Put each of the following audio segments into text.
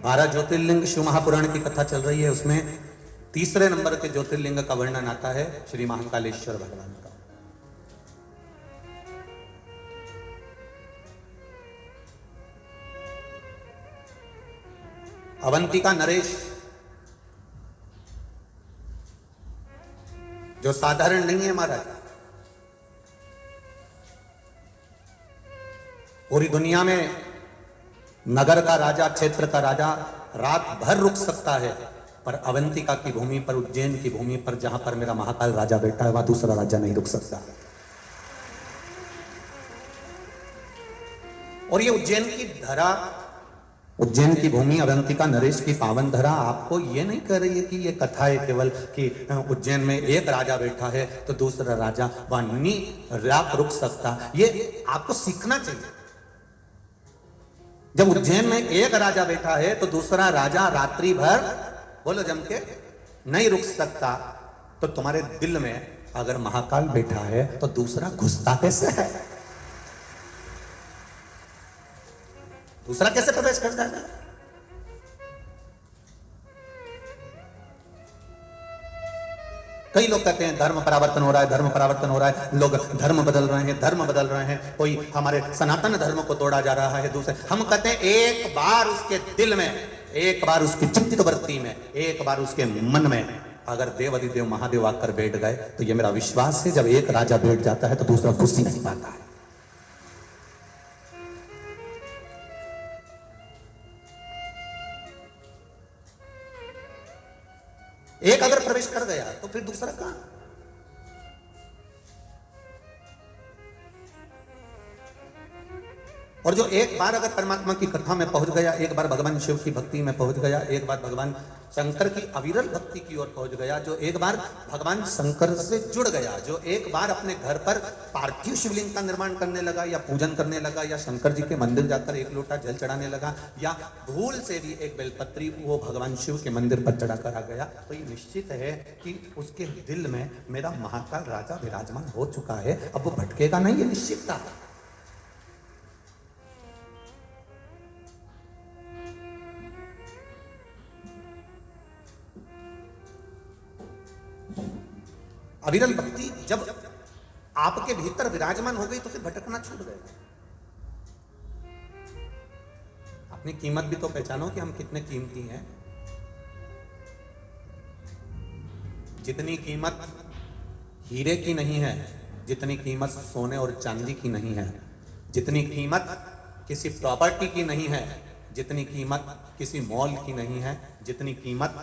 12 ज्योतिर्लिंग शिव महापुराण की कथा चल रही है, उसमें तीसरे नंबर के ज्योतिर्लिंग का वर्णन आता है श्री महाकालेश्वर भगवान का। अवंतिका नरेश जो साधारण नहीं है महाराज, पूरी दुनिया में नगर का राजा, क्षेत्र का राजा रात भर रुक सकता है, पर अवंतिका की भूमि पर, उज्जैन की भूमि पर, जहां पर मेरा महाकाल राजा बैठा है, वहां दूसरा राजा नहीं रुक सकता। और ये उज्जैन की धरा, उज्जैन की भूमि, अवंतिका नरेश की पावन धरा आपको ये नहीं कह रही है कि ये कथा है केवल कि उज्जैन में एक राजा बैठा है तो दूसरा राजा वहां नहीं रात रुक सकता। ये आपको सीखना चाहिए। जब उज्जैन में एक राजा बैठा है तो दूसरा राजा रात्रि भर, बोलो जम के, नहीं रुक सकता, तो तुम्हारे दिल में अगर महाकाल बैठा है तो दूसरा घुसता कैसे है? दूसरा कैसे प्रवेश करता है? कई लोग कहते हैं धर्म परावर्तन हो रहा है, धर्म परावर्तन हो रहा है, लोग धर्म बदल रहे हैं, धर्म बदल रहे हैं, कोई हमारे सनातन धर्म को तोड़ा जा रहा है। दूसरे हम कहते हैं एक बार उसके दिल में, एक बार उसकी चित्तवृत्ति में, एक बार उसके मन में अगर देव अधिदेव महादेव आकर बैठ गए तो ये मेरा विश्वास है, जब एक राजा बैठ जाता है तो दूसरा घुस ही नहीं पाता है। एक अगर प्रवेश कर गया तो फिर दूसरा कहां? और जो एक बार अगर परमात्मा की कथा में पहुंच गया, एक बार भगवान शिव की भक्ति में पहुंच गया, एक बार भगवान शंकर की अविरल भक्ति की ओर पहुंच गया, जो एक बार भगवान शंकर से जुड़ गया, जो एक बार अपने घर पर पार्थिव शिवलिंग का निर्माण करने लगा या पूजन करने लगा या शंकर जी के मंदिर जाकर एक लोटा जल चढ़ाने लगा या भूल से भी एक बेलपत्री वो भगवान शिव के मंदिर पर चढ़ाकर आ गया, तो ये निश्चित है कि उसके दिल में मेरा महाकाल राजा विराजमान हो चुका है, अब वो भटकेगा नहीं, ये निश्चित था। अविरल भक्ति जब आपके भीतर विराजमान हो गई तो फिर भटकना छूट गया। अपनी कीमत भी तो पहचानो कि हम कितने कीमती हैं। जितनी कीमत हीरे की नहीं है, जितनी कीमत सोने और चांदी की नहीं है, जितनी कीमत किसी प्रॉपर्टी की नहीं है, जितनी कीमत किसी मॉल की नहीं है, जितनी कीमत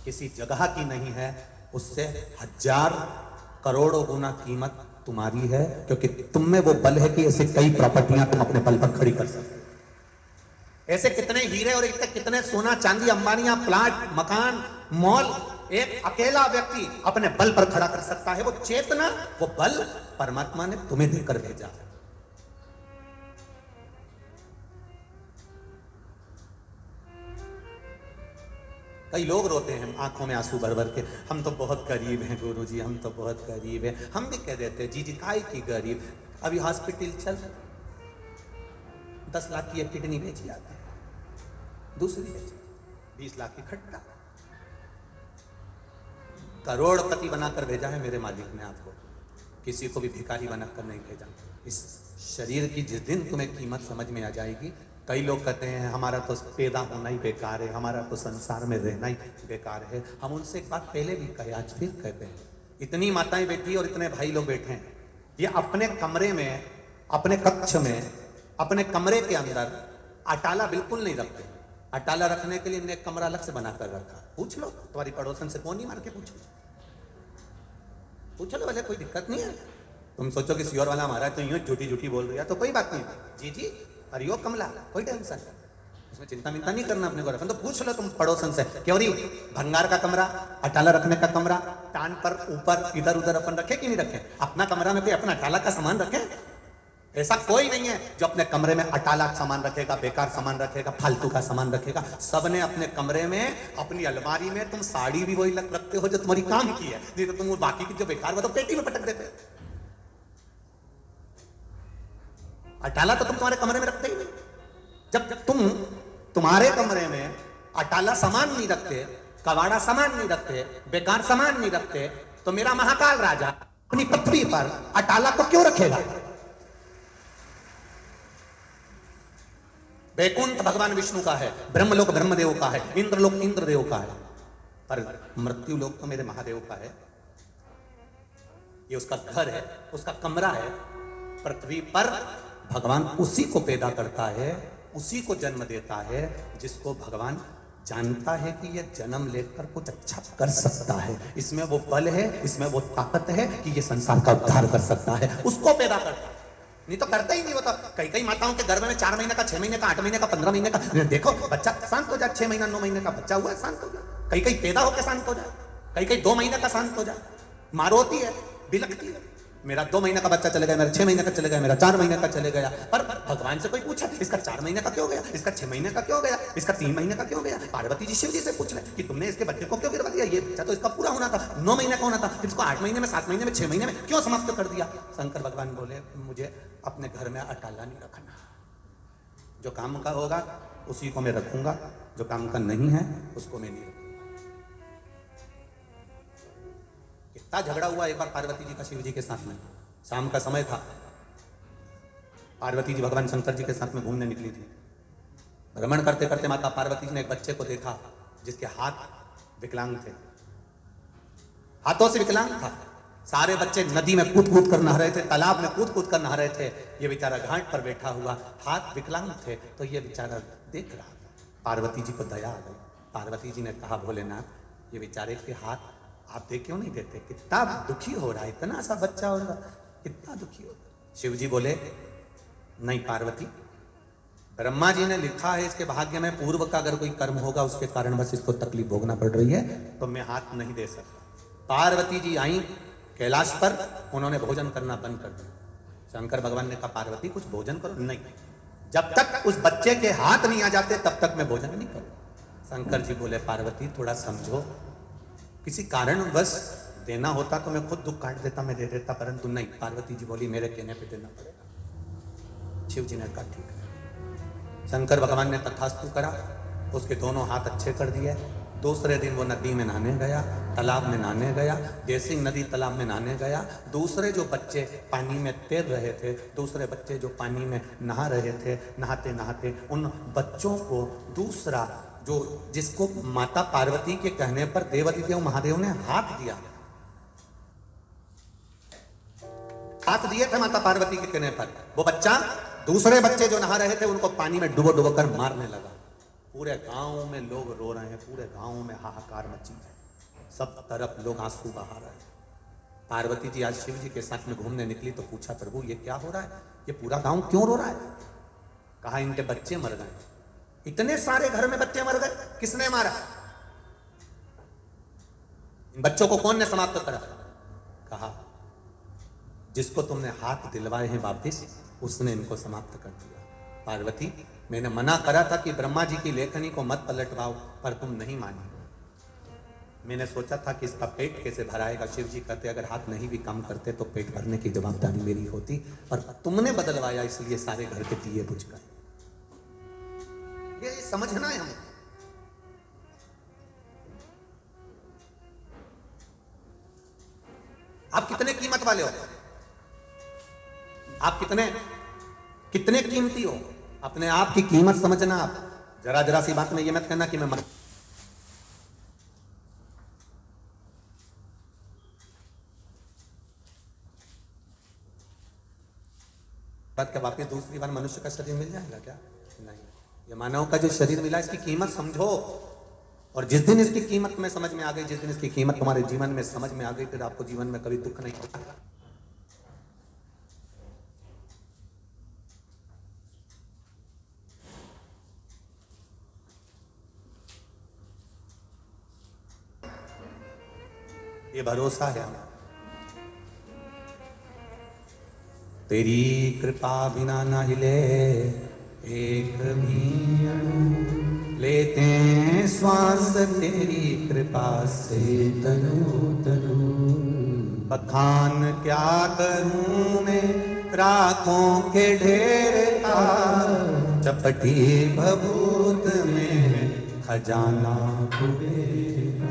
किसी जगह की नहीं है, उससे 1000 करोड़ों गुना कीमत तुम्हारी है, क्योंकि तुम में वो बल है कि ऐसे कई प्रॉपर्टियां तुम अपने बल पर खड़ी कर सकते हो। ऐसे कितने हीरे और कितने सोना चांदी, अंबानियां, प्लाट, मकान, मॉल एक अकेला व्यक्ति अपने बल पर खड़ा कर सकता है। वो चेतना, वो बल परमात्मा ने तुम्हें देकर भेजा। कई लोग रोते हैं आंखों में आंसू भर भर के, हम तो बहुत गरीब हैं गुरुजी, हम तो बहुत गरीब हैं। हम भी कह देते हैं जी जी काय की गरीब, अभी हॉस्पिटल चल 10 लाख की एक किडनी बेची आती है, दूसरी बेची 20 लाख की खट्टा। करोड़पति बनाकर भेजा है मेरे मालिक ने आपको, किसी को भी भिखारी बनाकर नहीं भेजा। इस शरीर की जिस दिन तुम्हें कीमत समझ में आ जाएगी, कई लोग कहते हैं हमारा तो पैदा होना ही बेकार है, हमारा तो संसार में रहना ही बेकार है। हम उनसे एक बात पहले भी कहे, आज फिर कहते हैं, इतनी माताएं बैठी और इतने भाई लोग बैठे हैं, ये अपने कमरे में, अपने कक्ष में, अपने कमरे के अंदर अटाला बिल्कुल नहीं रखते। अटाला रखने के लिए इन्हें कमरा अलग से बनाकर रखा। पूछ लो तुम्हारी पड़ोसन से, फोन नहीं मार के पूछ लो भले, कोई दिक्कत नहीं है। तुम सोचो कि सियोर वाला हमारा तो यूं झूठी झूठी बोल रही है तो कोई बात नहीं, जी जी अरियो कमला, कोई टेंशन, उसमें चिंता मिंता नहीं करना अपने को। रखना तो पूछ लो तुम पड़ोसन से, क्यों री भंगार का कमरा, अटाला रखने का कमरा, टान पर ऊपर इधर उधर अपन रखे कि नहीं रखे? अपना कमरा में कोई अपना अटाला का सामान रखे? ऐसा कोई नहीं है जो अपने कमरे में अटाला सामान रखेगा, बेकार सामान रखेगा, फालतू का सामान रखेगा। सबने अपने कमरे में, अपनी अलमारी में, तुम साड़ी भी वही रखते हो जो तुम्हारी काम की है, नहीं तो तुम बाकी की जो बेकार वो तो पेटी में पटक देते। अटाला तो तुम तुम्हारे कमरे में रखते ही नहीं। जब तुम्हारे कमरे में अटाला सामान नहीं रखते, कबाड़ा सामान नहीं रखते, बेकार सामान नहीं रखते, तो मेरा महाकाल राजा अपनी पृथ्वी पर अटाला को क्यों रखेगा? वैकुंठ भगवान विष्णु का है, ब्रह्मलोक ब्रह्मदेव का है, इंद्रलोक इंद्रदेव का है, पर मृत्यु लोक तो मेरे महादेव का है। ये उसका घर है, उसका कमरा है। पृथ्वी पर भगवान उसी को पैदा करता है, उसी को जन्म देता है जिसको भगवान जानता है कि ये जन्म लेकर कुछ अच्छा कर सकता है, इसमें वो बल है, इसमें वो ताकत है कि ये संसार का उद्धार कर सकता है, उसको पैदा करता है। नहीं तो करता ही नहीं। वो तो कई कई माताओं के गर्भ में 4 महीने का, 6 महीने का, 8 महीने का, 15 महीने का, देखो बच्चा शांत हो जाए, 6 महीना 9 महीने का बच्चा हुआ है शांत हो जाए, कई कई पैदा होकर शांत हो जाए, कई कई 2 महीने का शांत हो जाए, माँ रोती है, बिलखती है, मेरा 2 महीने का बच्चा चले गया, मेरा 6 महीने का चले गया, मेरा 4 महीने का चले गया। पर भगवान से कोई पूछा इसका 4 महीने का क्यों गया, इसका 6 महीने का क्यों गया, इसका 3 महीने का क्यों गया? पार्वती जी शिव जी से पूछ रहे कि तुमने इसके बच्चे को क्यों गिरवा दिया? ये बच्चा तो इसका पूरा होना था, 9 महीने का होना था, फिर इसको 8 महीने में, 7 महीने में, 6 महीने में क्यों समाप्त कर दिया? शंकर भगवान बोले मुझे अपने घर में अटाला नहीं रखना, जो काम का होगा उसी को मैं रखूंगा, जो काम का नहीं है उसको मैं नहीं रखूंगा। कितना झगड़ा हुआ एक बार पार्वती जी का शिव जी के साथ में। शाम का समय था, पार्वती जी भगवान शंकर जी के साथ में घूमने निकली थी। भ्रमण करते करते माता पार्वती जी ने एक बच्चे को देखा जिसके हाथ विकलांग थे, हाथों से विकलांग था। सारे बच्चे नदी में कूद कूद कर नहा रहे थे, तालाब में कूद कूद कर नहा रहे थे, ये बेचारा घाट पर बैठा हुआ, हाथ विकलांग थे, तो ये बेचारा देख रहा था। पार्वती जी को दया आ गई। पार्वती जी ने कहा भोलेनाथ ये बेचारे के हाथ आप देख क्यों नहीं देते? कितना दुखी हो रहा है, इतना सा बच्चा हो रहा, कितना दुखी हो रहा। शिव जी बोले नहीं पार्वती, ब्रह्मा जी ने लिखा है इसके भाग्य में पूर्व का अगर कोई कर्म होगा उसके कारण बस इसको तकलीफ भोगना पड़ रही है, तो मैं हाथ नहीं दे सकता। पार्वती जी आई कैलाश पर, उन्होंने भोजन करना बंद कर दिया। शंकर भगवान ने कहा पार्वती कुछ भोजन करो। नहीं, जब तक उस बच्चे के हाथ नहीं आ जाते तब तक मैं भोजन नहीं करूं। शंकर जी बोले पार्वती थोड़ा समझो, किसी कारणवश देना होता तो मैं खुद दुख काट देता, मैं दे देता, परंतु नहीं। पार्वती जी बोली मेरे कहने पे देना पड़ेगा। शिव जी ने कहा ठीक है। शंकर भगवान ने तथास्तु करा, उसके दोनों हाथ अच्छे कर दिए। दूसरे दिन वो नदी में नहाने गया, तालाब में नहाने गया, जैसे ही नदी तालाब में नहाने गया, दूसरे जो बच्चे पानी में तैर रहे थे, दूसरे बच्चे जो पानी में नहा रहे थे, नहाते नहाते उन बच्चों को दूसरा जो जिसको माता पार्वती के कहने पर देवादिदेव महादेव ने हाथ दिया, हाथ दिए थे माता पार्वती के कहने पर, वो बच्चा दूसरे बच्चे जो नहा रहे थे उनको पानी में डुबो डुबो कर मारने लगा। पूरे गांव में लोग रो रहे हैं, पूरे गांव में हाहाकार मची है, सब तरफ लोग आंसू बहा रहे हैं। पार्वती जी आज शिव जी के साथ में घूमने निकली तो पूछा प्रभु ये क्या हो रहा है, ये पूरा गांव क्यों रो रहा है? कहा इनके बच्चे मर गए। इतने सारे घर में बच्चे मर गए, किसने मारा? इन बच्चों को कौन ने समाप्त करा? कहा जिसको तुमने हाथ दिलवाए हैं वापिस उसने इनको समाप्त कर दिया। पार्वती मैंने मना करा था कि ब्रह्मा जी की लेखनी को मत पलटवाओ, पर तुम नहीं मानी। मैंने सोचा था कि इसका पेट कैसे भराएगा। शिव जी कहते अगर हाथ नहीं भी काम करते तो पेट भरने की जवाबदारी मेरी होती, पर तुमने बदलवाया इसलिए सारे घर के दिए बुझ गए। ये समझना है हमें। आप कितने कीमत वाले हो, आप कितने कीमती हो, अपने आप की कीमत समझना। आप जरा जरा सी बात में ये मत कहना कि मैं बात के वापिस दूसरी बार मनुष्य का शरीर मिल जाएगा क्या? नहीं। ये मानव का जो शरीर मिला इसकी कीमत समझो, और जिस दिन इसकी कीमत में समझ में आ गई, जिस दिन इसकी कीमत तुम्हारे जीवन में समझ में आ गई, फिर आपको जीवन में कभी दुख नहीं होगा। ये भरोसा है हमें। तेरी कृपा बिना न हिले एक भी अणु, लेते हैं श्वास तेरी कृपा से तनु तनु। बखान क्या करूं मैं राखों के ढेर का, चपटी भभूत में खजाना कुबेर।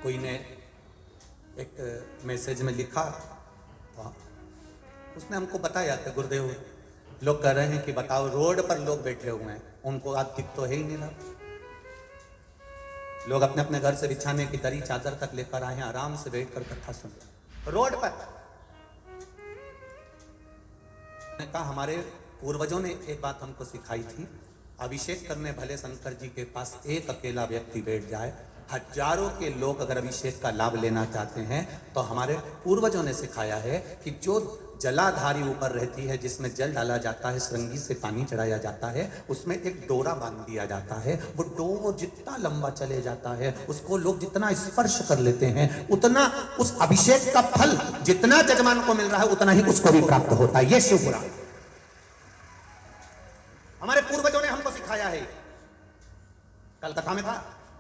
कोई ने एक मैसेज में लिखा, उसने हमको बताया कि गुरुदेव लोग कह रहे हैं कि बताओ रोड पर लोग बैठे हुए हैं, उनको आज दिख तो है ही नहीं रहा। लोग अपने अपने घर से बिछाने की दरी चादर तक लेकर आए हैं, आराम से बैठकर कथा सुन रहे रोड पर। कहा हमारे पूर्वजों ने एक बात हमको सिखाई थी, अभिषेक करने भले शंकर जी के पास एक अकेला व्यक्ति बैठ जाए, हजारों के लोग अगर अभिषेक का लाभ लेना चाहते हैं तो हमारे पूर्वजों ने सिखाया है कि जो जलाधारी ऊपर रहती है, जिसमें जल डाला जाता है, श्रृंगी से पानी चढ़ाया जाता है, उसमें एक डोरा बांध दिया जाता है। वो डोर जितना लंबा चले जाता है, उसको लोग जितना स्पर्श कर लेते हैं, उतना उस अभिषेक का फल जितना जजमान को मिल रहा है उतना ही उसको भी प्राप्त होता है। ये शिव पुराण हमारे पूर्वजों ने हमको सिखाया है। कल कथा में था,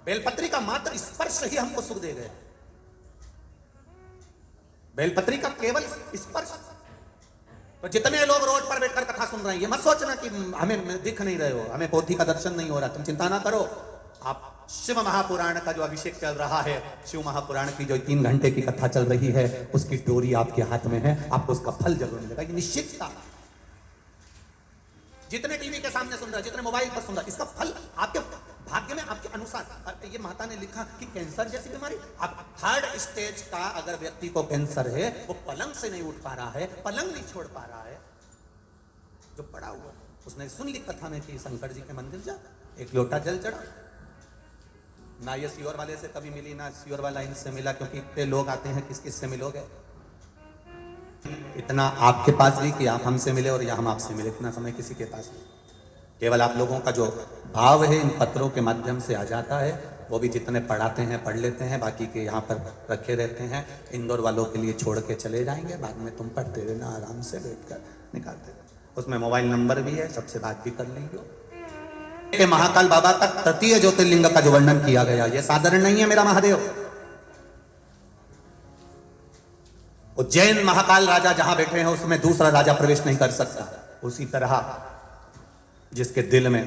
बेलपत्री का मात्र स्पर्श ही हमको सुख दे गए। बेलपत्री का केवल स्पर्श। तो जितने लोग रोड पर बैठकर कथा सुन रहे हैं, ये मत सोचना कि हमें दिख नहीं रहे हो, हमें पोथी का दर्शन नहीं हो रहा, तुम चिंता ना करो। आप शिव महापुराण का जो अभिषेक चल रहा है, शिव महापुराण की जो 3 घंटे की कथा चल रही है, उसकी डोरी आपके हाथ में है, आपको उसका फल जरूर मिलेगा। ये निश्चितता। जितने टीवी के सामने सुन रहे, जितने मोबाइल पर सुन रहे, इसका फल आपके भाग्य में, आपके अनुसार। ये माता ने लिखा कि कैंसर जैसी बीमारी, अब 3rd स्टेज का अगर व्यक्ति को कैंसर है, वो पलंग से नहीं उठ पा रहा है, पलंग नहीं छोड़ पा रहा है, जो पड़ा हुआ, उसने सुन ली कथा में कि शंकर जी के मंदिर जा, एक लोटा जल चढ़ा। ना ये सियोर वाले से कभी मिली, ना सियोर वाला इनसे मिला, क्योंकि इतने लोग आते हैं, किस किस से मिलोगे। इतना आपके पास भी कि आप हमसे मिले और या हम आपसे मिले, इतना समय किसी के पास नहीं। केवल आप लोगों का जो भाव है इन पत्रों के माध्यम से आ जाता है, वो भी जितने पढ़ाते हैं पढ़ लेते हैं, बाकी के यहाँ पर रखे रहते हैं। इंदौर वालों के लिए छोड़ के चले जाएंगे, बाद में तुम पढ़ते रहना, आराम से बैठकर निकालते रहना। उसमें मोबाइल नंबर भी है, सबसे बात भी कर लीजिए। महाकाल बाबा तक तृतीय ज्योतिर्लिंग का जो वर्णन किया गया, ये साधारण नहीं है मेरा महादेव। उज्जैन महाकाल राजा जहां बैठे हैं, उसमें दूसरा राजा प्रवेश नहीं कर सकता। उसी तरह जिसके दिल में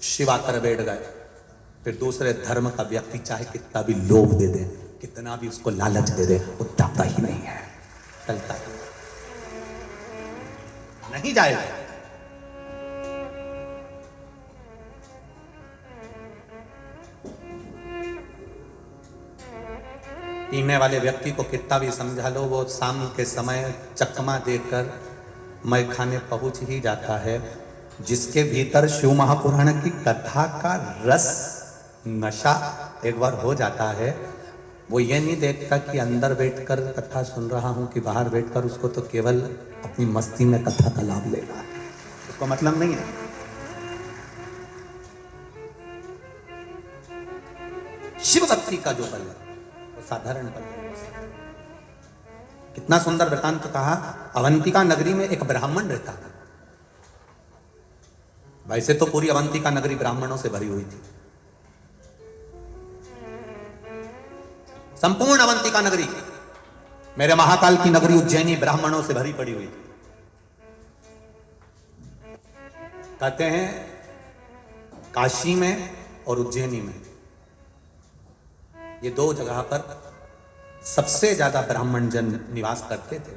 शिव आकर बैठ गए, फिर दूसरे धर्म का व्यक्ति चाहे कितना भी लोभ दे दे, कितना भी उसको लालच दे दे, वो दबता ही नहीं है, चलता ही नहीं जाएगा। पीने वाले व्यक्ति को कितना भी समझा लो, वो शाम के समय चकमा देकर मैं खाने पहुंच ही जाता है। जिसके भीतर शिव महापुराण की कथा का रस नशा एक बार हो जाता है, वो ये नहीं देखता कि अंदर बैठकर कथा सुन रहा हूं कि बाहर बैठकर, उसको तो केवल अपनी मस्ती में कथा का लाभ लेना है, उसको मतलब नहीं है। शिव भक्ति का जो बल है वो साधारण बल है। कितना सुंदर वृतांत कहा। अवंतिका नगरी में एक ब्राह्मण रहता था। वैसे तो पूरी अवंतिका नगरी ब्राह्मणों से भरी हुई थी, संपूर्ण अवंतिका नगरी, मेरे महाकाल की नगरी उज्जैनी ब्राह्मणों से भरी पड़ी हुई थी। कहते हैं काशी में और उज्जैनी में, ये 2 जगह पर सबसे ज्यादा ब्राह्मण जन निवास करते थे,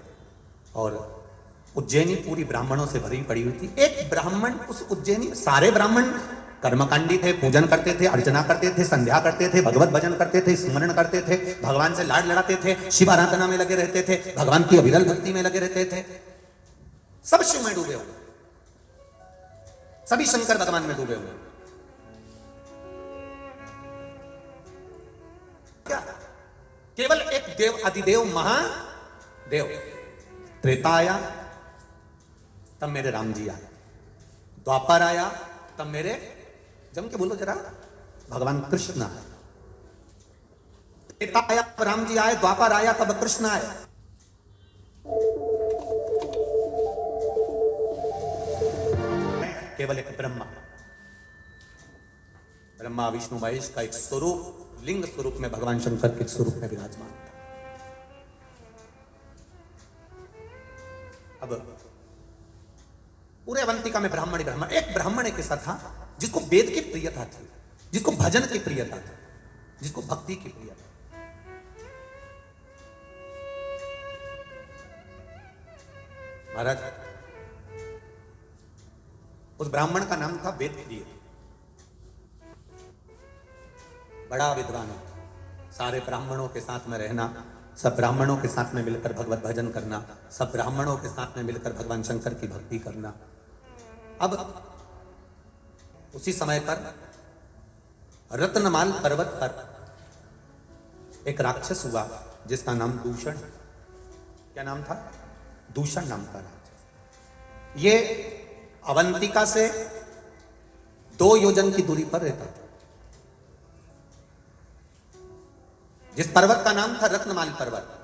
और उज्जैनी पूरी ब्राह्मणों से भरी पड़ी हुई थी। एक ब्राह्मण उस उज्जैनी, सारे ब्राह्मण कर्मकांडी थे, पूजन करते थे, अर्चना करते थे, संध्या करते थे, भगवत भजन करते थे, स्मरण करते थे, भगवान से लाड लड़ाते थे, शिव आराधना में लगे रहते थे, भगवान की अविरल भक्ति में लगे रहते थे, सब शिव में डूबे हुए, सभी शंकर भगवान में डूबे हुए। क्या केवल एक देव, अधिदेव महादेव। त्रेता आया तब मेरे राम जी आए, द्वापर आया तब मेरे, जम के बोलो जरा, भगवान कृष्ण आए। त्रेता आया तब राम जी आए, द्वापर आया तब कृष्ण आए। केवल एक ब्रह्मा, ब्रह्मा विष्णु महेश का एक स्वरूप लिंग स्वरूप में भगवान शंकर के स्वरूप में विराजमान था। अब पूरे अवंतिका में ब्राह्मण एक ब्राह्मण एक ऐसा था जिसको वेद की प्रियता थी, जिसको भजन की प्रियता थी, जिसको भक्ति की प्रियता। महाराज, उस ब्राह्मण का नाम था वेदप्रिय। बड़ा विद्वान है, सारे ब्राह्मणों के साथ में रहना, सब ब्राह्मणों के साथ में मिलकर भगवत भजन करना, सब ब्राह्मणों के साथ में मिलकर भगवान शंकर की भक्ति करना। अब उसी समय पर रत्नमाल पर्वत पर एक राक्षस हुआ जिसका नाम दूषण। क्या नाम था? दूषण नाम का राक्षस। ये अवंतिका से 2 योजन की दूरी पर रहता था। जिस पर्वत का नाम था रत्नमाल पर्वत,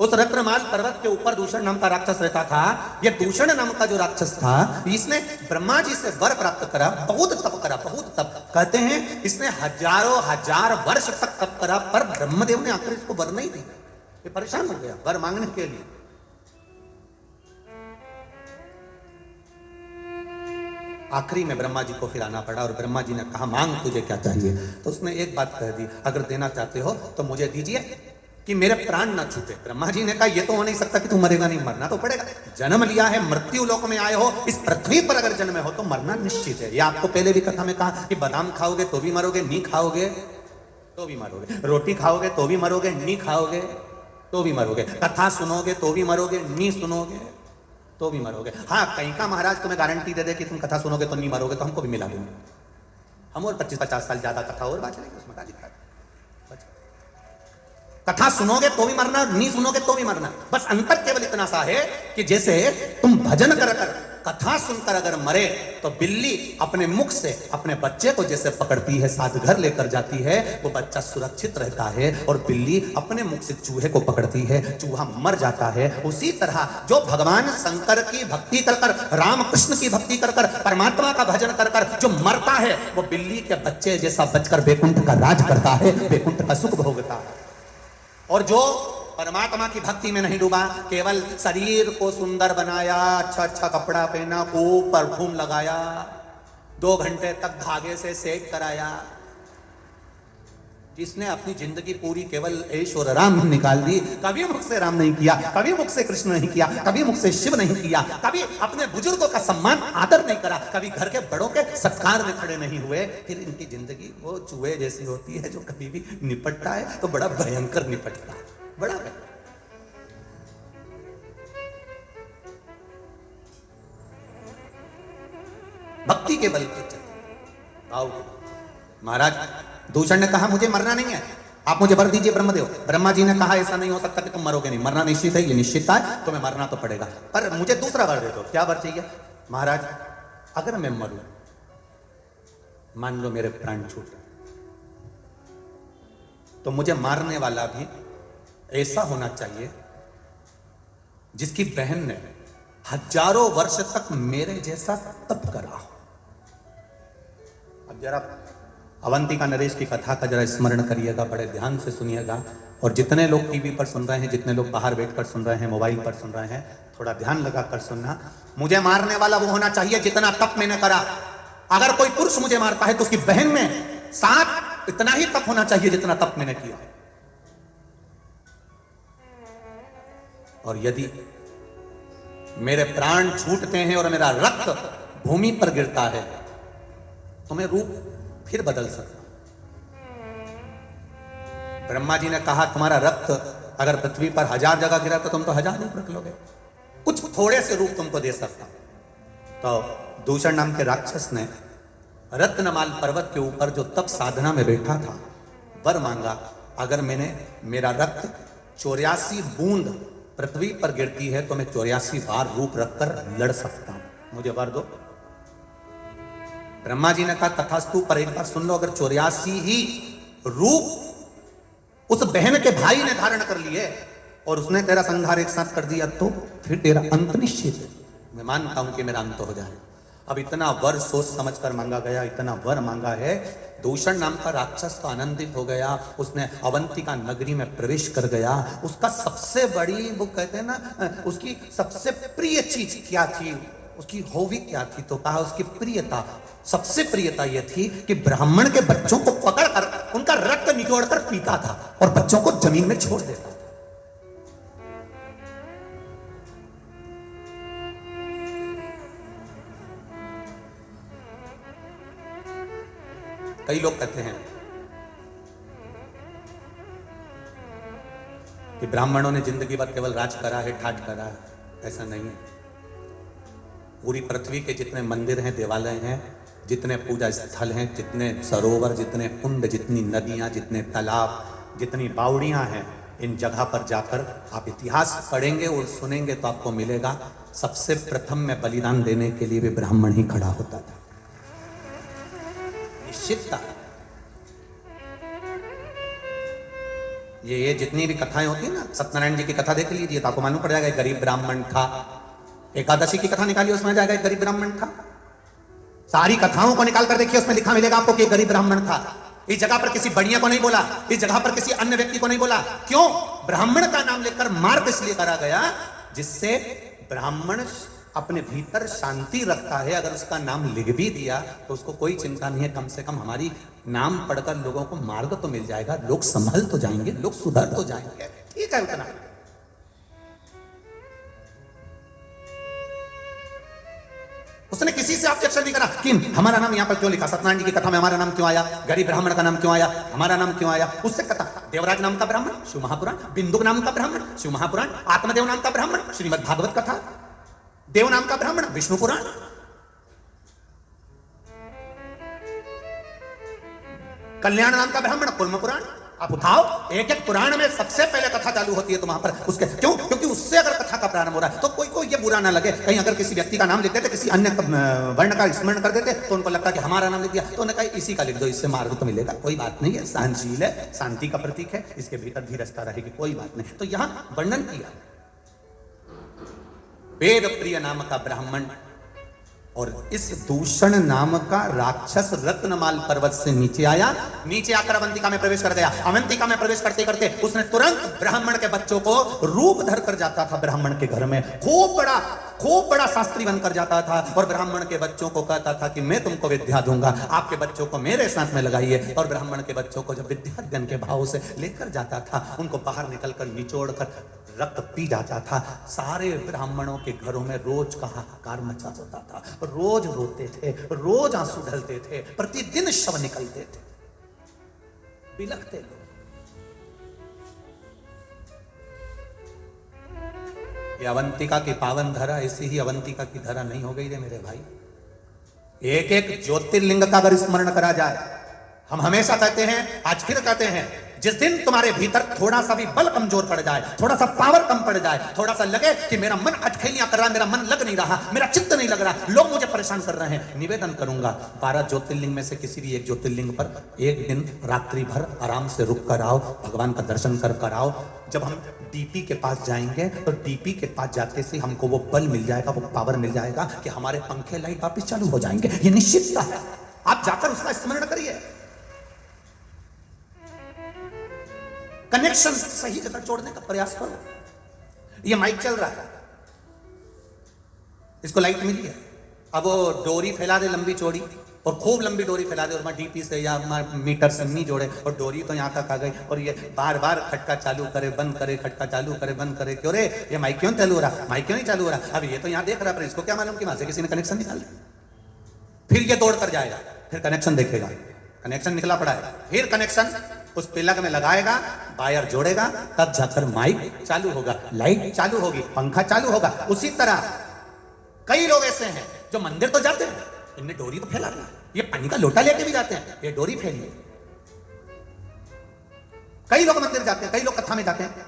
उस रत्नमाल पर्वत के ऊपर दूषण नाम का राक्षस रहता था। यह दूषण नाम का जो राक्षस था, इसने ब्रह्मा जी से वर प्राप्त करा, बहुत तप करा, बहुत तप। कहते हैं इसने हजारों हजार वर्ष तक तप करा, पर ब्रह्मदेव ने आखिर इसको वर नहीं दी। ये परेशान हो गया वर मांगने के लिए। आखिरी में ब्रह्मा जी को फिर आना पड़ा और ब्रह्मा जी ने कहा, मांग तुझे क्या चाहिए? तो उसने एक बात कह दी, अगर देना चाहते हो तो मुझे दीजिए कि मेरे प्राण ना छूटे। ब्रह्मा जी ने कहा, यह तो हो नहीं सकता कि तू मरेगा नहीं, मरना तो पड़ेगा। जन्म लिया है, मृत्यु लोक में आए हो, इस पृथ्वी पर अगर जन्म हो तो मरना निश्चित है। यह आपको पहले भी कथा में कहा कि बादाम खाओगे तो भी मरोगे, नहीं खाओगे तो भी मरोगे, रोटी खाओगे तो भी मरोगे, नहीं खाओगे तो भी मरोगे, कथा सुनोगे तो भी मरोगे, नहीं सुनोगे तो भी मरोगे। हाँ, कहीं का महाराज तुम्हें गारंटी दे दे कि तुम कथा सुनोगे तो नहीं मरोगे, तो हमको भी मिला देंगे, हम और 25-50 साल ज्यादा कथा और बात लेंगे, उसमें क्या दिक्कत? कथा सुनोगे तो भी मरना, नहीं सुनोगे तो भी मरना। बस अंतर केवल इतना सा है कि जैसे तुम भजन कर कर कथा सुनकर अगर मरे तो बिल्ली अपने मुख से अपने बच्चे को जैसे पकड़ती है, साथ घर लेकर जाती है, वो बच्चा सुरक्षित रहता है। और बिल्ली अपने मुख से चूहे को पकड़ती है, चूहा मर जाता है। उसी तरह जो भगवान शंकर की भक्ति कर कर, राम कृष्ण की भक्ति कर कर, परमात्मा का भजन कर कर जो मरता है, वो बिल्ली के बच्चे जैसा बचकर बैकुंठ का राज करता है, बैकुंठ का सुख भोगता है। और जो परमात्मा की भक्ति में नहीं डूबा, केवल शरीर को सुंदर बनाया, अच्छा अच्छा कपड़ा पहना, खूब परफ्यूम लगाया, 2 घंटे तक धागे से सेक कराया, जिसने अपनी जिंदगी पूरी केवल ऐश और राम निकाल दी, कभी मुख से राम नहीं किया, कभी मुख से कृष्ण नहीं किया, कभी मुख से शिव नहीं किया, कभी अपने बुजुर्गों का सम्मान आदर नहीं करा, कभी घर के बड़ों के सत्कार में खड़े नहीं हुए, फिर इनकी जिंदगी वो चूहे जैसी होती है जो कभी भी निपटता है तो बड़ा भयंकर निपटता है, बड़ा भयंकर। भक्ति के बल पर चलते। महाराज, दूषण ने कहा, मुझे मरना नहीं है, आप मुझे वर दीजिए ब्रह्मदेव। ब्रह्मा जी ने कहा, ऐसा नहीं हो सकता कि तुम मरोगे नहीं, मरना निश्चित है, ये निश्चित है, तुम्हें मरना तो पड़ेगा, पर मुझे दूसरा वर दे दो। क्या वर चाहिए? महाराज, अगर मैं मरूं, मान लो मेरे प्राण छूटे, तो मुझे मारने वाला भी ऐसा होना चाहिए जिसकी बहन ने हजारों वर्ष तक मेरे जैसा तप करा हो। अब जरा अवंतिका नरेश की कथा का जरा स्मरण करिएगा, बड़े ध्यान से सुनिएगा। और जितने लोग टीवी पर सुन रहे हैं, जितने लोग बाहर बैठकर सुन रहे हैं, मोबाइल पर सुन रहे हैं, थोड़ा ध्यान लगाकर सुनना। मुझे मारने वाला वो होना चाहिए जितना तप मैंने करा। अगर कोई पुरुष मुझे मारता है तो उसकी बहन में साथ इतना ही तप होना चाहिए जितना तप मैंने किया। और यदि मेरे प्राण छूटते हैं और मेरा रक्त भूमि पर गिरता है तो मैं रूप फिर बदल सकता हूं। ब्रह्मा जी ने कहा, तुम्हारा रक्त अगर पृथ्वी पर 1000 जगह गिरा तो तुम तो 1000 रूप रख लोगे, कुछ थोड़े से रूप तुमको दे सकता हूं। तो दूषण नाम के राक्षस ने रत्नमाल पर्वत के ऊपर जो तप साधना में बैठा था, वर मांगा, अगर मेरा रक्त 84 बूंद पृथ्वी पर गिरती है तो मैं 84 बार रूप रखकर लड़ सकता हूं, मुझे वर दो। ब्रह्मा जी ने कहा, तथास्तु, पर एक बार सुन लो, अगर 84 ही रूप उस बहन के भाई ने धारण कर लिए और उसने तेरा संहार एक साथ कर दिया तो फिर तेरा अंत निश्चित है। मैं मानता हूं कि मेरा अंत हो जाए। अब इतना वर सोच समझ कर मांगा गया, इतना वर मांगा है। दूषण नाम का राक्षस तो आनंदित हो गया, उसने अवंतिका नगरी में प्रवेश कर गया। उसका सबसे बड़ी, वो कहते हैं ना, उसकी सबसे प्रिय चीज क्या थी, उसकी हॉबी क्या थी, तो कहा उसकी प्रियता, सबसे प्रियता यह थी कि ब्राह्मण के बच्चों को पकड़कर उनका रक्त निचोड़कर पीता था और बच्चों को जमीन में छोड़ देता था। कई लोग कहते हैं कि ब्राह्मणों ने जिंदगी भर केवल राज करा है, ठाट करा है। ऐसा नहीं है। पूरी पृथ्वी के जितने मंदिर हैं, देवालय हैं, जितने पूजा स्थल हैं, जितने सरोवर, जितने कुंड, जितनी नदियां, जितने तालाब, जितनी बावड़ियां हैं, इन जगह पर जाकर आप इतिहास पढ़ेंगे और सुनेंगे तो आपको मिलेगा सबसे प्रथम में बलिदान देने के लिए भी ब्राह्मण ही खड़ा होता था। निश्चितता। ये जितनी भी कथाएं होती है ना, सत्यनारायण जी की कथा देख लीजिए तो आपको मालूम पड़ जाएगा, गरीब ब्राह्मण था। एकादशी की कथा निकालिए, उसमें आ जाएगा एक गरीब ब्राह्मण था। सारी कथाओं को निकाल कर देखिए, उसमें लिखा मिलेगा आपको कि एक गरीब ब्राह्मण था। इस जगह पर किसी बढ़िया को नहीं बोला, इस जगह पर किसी अन्य व्यक्ति को नहीं बोला। क्यों? ब्राह्मण का नाम लेकर मार्ग इसलिए करा गया जिससे ब्राह्मण अपने भीतर शांति रखता है। अगर उसका नाम लिख भी दिया तो उसको कोई चिंता नहीं है, कम से कम हमारी नाम पढ़कर लोगों को मार्ग तो मिल जाएगा, लोग संभल तो जाएंगे, लोग सुधर तो जाएंगे। ठीक है, उतना। उसने किसी से ऑब्जेक्शन नहीं करा कि हमारा नाम यहां पर क्यों लिखा, सत्यनारायण जी की कथा में हमारा नाम क्यों आया, गरीब ब्राह्मण का नाम क्यों आया, हमारा नाम क्यों आया। उससे कथा, देवराज नाम का ब्राह्मण, शिव महापुराण, बिंदु नाम का ब्राह्मण, शिव महापुराण, आत्मदेव नाम का ब्राह्मण, श्रीमद् भागवत कथा, देव नाम का ब्राह्मण, विष्णु पुराण, कल्याण नाम का ब्राह्मण, कुर्म पुराण। आप उठाओ, एक एक पुराण में सबसे पहले कथा चालू होती है तो वहां पर उसके क्यों, क्योंकि उससे अगर कथा का प्रारंभ हो रहा है तो कोई कोई ये बुरा ना लगे। कहीं अगर किसी व्यक्ति का नाम लिख देते, किसी अन्य वर्ण का स्मरण कर देते तो उनको लगता है कि हमारा नाम लिख दिया, तो उन्हें कहा इसी का लिख दो, इससे मार्ग तो मिलेगा। कोई बात नहीं है, सहनशील है, शांति का प्रतीक है, इसके भीतर धीरजता रहेगी, कोई बात नहीं। तो यहां वर्णन किया वेद प्रिय नाम का ब्राह्मण और इस दूषण नाम का राक्षस रत्नमाल पर्वत से नीचे आया, नीचे आकर अवंतिका में प्रवेश कर गया। अवंतिका में प्रवेश करते करते उसने तुरंत ब्राह्मण के बच्चों को रूप धर कर जाता था ब्राह्मण के घर में, खूब बड़ा शास्त्री बनकर जाता था और ब्राह्मण के बच्चों को कहता था कि मैं तुमको विद्या दूंगा, आपके बच्चों को मेरे साथ में लगाइए। और ब्राह्मण के बच्चों को जब विद्याध्ययन के भाव से लेकर जाता था, उनको बाहर निकलकर निचोड़ कर रक्त पी जाता था। सारे ब्राह्मणों के घरों में रोज का हाहाकार मचा होता था, रोज रोते थे, रोज आंसू ढलते थे, प्रतिदिन शव निकलते थे, बिलखते लोग। ये अवंतिका की पावन धरा ऐसी ही अवंतिका की धरा नहीं हो गई रे मेरे भाई। एक एक ज्योतिर्लिंग का अगर स्मरण करा जाए, हम हमेशा कहते हैं, आज फिर कहते हैं, जिस दिन तुम्हारे भीतर थोड़ा सा भी बल कमजोर पड़ जाए, थोड़ा सा पावर कम पड़ जाए, थोड़ा सा लगे कि मेरा मन अटखेलियां कर रहा है, मेरा मन लग नहीं रहा, मेरा चित्त नहीं लग रहा, लोग मुझे परेशान कर रहे हैं, निवेदन करूंगा 12 ज्योतिर्लिंग में से किसी भी एक ज्योतिर्लिंग पर एक दिन रात्रि भर आराम से रुक कर आओ, भगवान का दर्शन कर आओ। जब हम डीपी के पास जाएंगे तो डीपी के पास जाते से हमको वो बल मिल जाएगा, वो पावर मिल जाएगा कि हमारे पंखे लाइट वापिस चालू हो जाएंगे। ये निश्चितता है, आप जाकर उसका स्मरण करिए। कनेक्शन सही जगह जोड़ने का प्रयास करो। ये माइक चल रहा है, इसको लाइट मिली है, अब वो डोरी फैला दे लंबी चौड़ी, और खूब लंबी डोरी फैला दे, और डीपी से या मीटर से नहीं जोड़े, और डोरी तो यहाँ तक आ गई, और ये बार बार खटका चालू करे बंद करे, खटका चालू करे बंद करे। क्यों रे, ये माइक क्यों चालू हो रहा, माइक क्यों नहीं चालू हो रहा। अब ये तो यहाँ देख रहा है, पर इसको क्या मालूम कि वहां से किसी ने कनेक्शन निकाल दिया। फिर ये दौड़ कर जाएगा, फिर कनेक्शन देखेगा, कनेक्शन निकला पड़ा है, फिर कनेक्शन उस प्लग में लगाएगा, वायर जोड़ेगा, तब जाकर माइक चालू होगा, लाइट चालू होगी, पंखा चालू होगा। उसी तरह कई लोग ऐसे हैं जो मंदिर तो जाते हैं, इनने डोरी तो फैला दी, ये पानी का लोटा लेके भी जाते हैं, ये डोरी फैली। कई लोग मंदिर जाते हैं, कई लोग कथा में जाते हैं,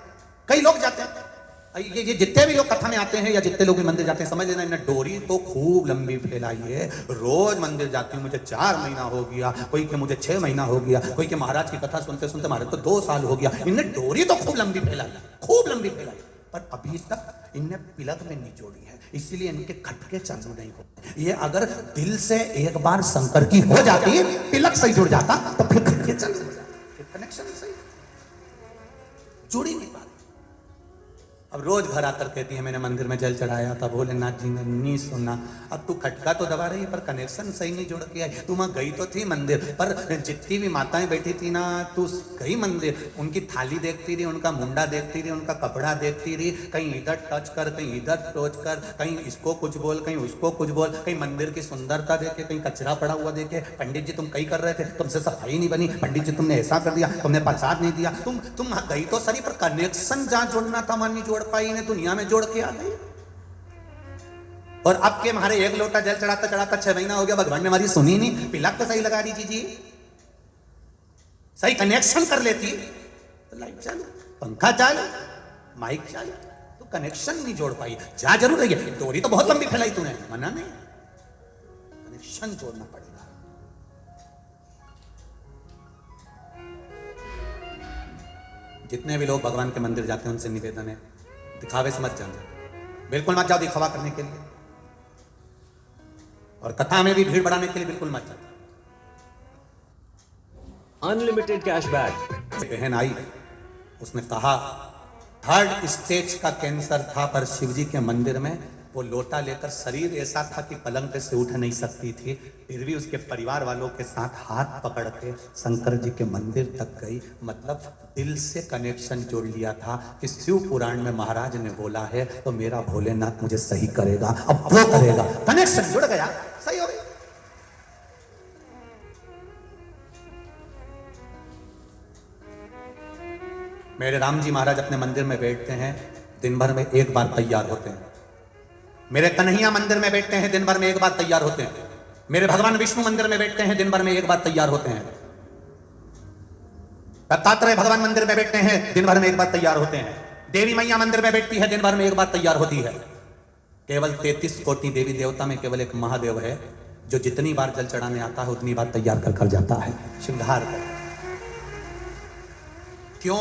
कई लोग जाते हैं, ये जितने भी लोग कथा में आते हैं या जितने लोग भी मंदिर जाते हैं, समझ लेना इन्हें डोरी तो खूब लंबी फैलाई है। रोज मंदिर जाती हूँ, मुझे 4 महीना हो गया, कोई के मुझे 6 महीना हो गया, कोई के महाराज की कथा सुनते सुनते हमारे तो 2 साल हो गया। इन्हें डोरी तो खूब लंबी फैलाई, खूब लंबी फैलाई। पर अभी तक इनने पिलक में नहीं जोड़ी है, इसलिए इनके खटके चालू नहीं होते। ये अगर दिल से एक बार शंकर की हो जाती, पिलक सही जुड़ जाता, तो फिर खटके चालू हो जाते, कनेक्शन सही जुड़ ही नहीं पा रही। अब रोज घर आकर कहती है मैंने मंदिर में जल चढ़ाया था, भोलेनाथ जी ने नहीं सुना। अब तू खटका तो दबा रही है पर कनेक्शन सही नहीं जोड़ के आई। तू वहां गई तो थी मंदिर, पर जितनी भी माताएं बैठी थी ना, तू गई मंदिर, उनकी थाली देखती रही, उनका मुंडा देखती रही, उनका कपड़ा देखती रही, कहीं इधर टच कर, कहीं इधर टच कर, कहीं इसको कुछ बोल, कहीं उसको कुछ बोल, कहीं मंदिर की सुंदरता देखे, कहीं कचरा पड़ा हुआ देखे। पंडित जी तुम कहीं कर रहे थे, तुमसे सफाई नहीं बनी, पंडित जी तुमने ऐसा कर दिया, तुमने प्रसाद नहीं दिया। तुम गई तो सही, पर कनेक्शन जहां जोड़ना था वहां नहीं जोड़ पाई ने, दुनिया में जोड़ के आ गई। और अब के हमारे एक लोटा जल चढ़ाता चढ़ाता 6 महीना हो गया, भगवान ने हमारी सुनी नहीं। पिलक तो सही लगा दीजिए जी, सही कनेक्शन कर लेती तो लाइट चालू, पंखा चालू, माइक चालू, तो कनेक्शन नहीं जोड़ पाई। जा जरूर है, डोरी तो बहुत लंबी फैलाई तूने, मना नहीं, कनेक्शन जोड़ना पड़ेगा। जितने भी लोग भगवान के मंदिर जाते हैं उनसे निवेदन है, दिखावे से मत जाना, बिल्कुल मत जाओ दिखावा करने के लिए, और कथा में भी भीड़ बढ़ाने के लिए बिल्कुल मत जाओ। Unlimited cashback. बहन आई, उसने कहा 3rd स्टेज का कैंसर था, पर शिवजी के मंदिर में वो लोटा लेकर, शरीर ऐसा था कि पलंग पे से उठ नहीं सकती थी, फिर भी उसके परिवार वालों के साथ हाथ पकड़ के शंकर जी के मंदिर तक गई। मतलब दिल से कनेक्शन जोड़ लिया था कि शिव पुराण में महाराज ने बोला है तो मेरा भोलेनाथ मुझे सही करेगा, अब वो करेगा। कनेक्शन जुड़ गया, सही हो गई। मेरे राम जी महाराज अपने मंदिर में बैठते हैं, दिन भर में एक बार तैयार होते हैं। मेरे कन्हैया मंदिर में बैठते हैं, दिन भर में एक बार तैयार होते हैं। मेरे भगवान विष्णु मंदिर में बैठते हैं, दिन भर में एक बार तैयार होते हैं। दत्तात्रेय भगवान मंदिर में बैठते हैं, दिन भर में एक बार तैयार होते हैं। देवी मैया मंदिर में बैठती है, दिन भर में एक बार तैयार होती है। केवल 33 कोटि देवी देवता में केवल एक महादेव है जो जितनी बार जल चढ़ाने आता है उतनी बार तैयार कर जाता है, श्रृंगार कर। क्यों,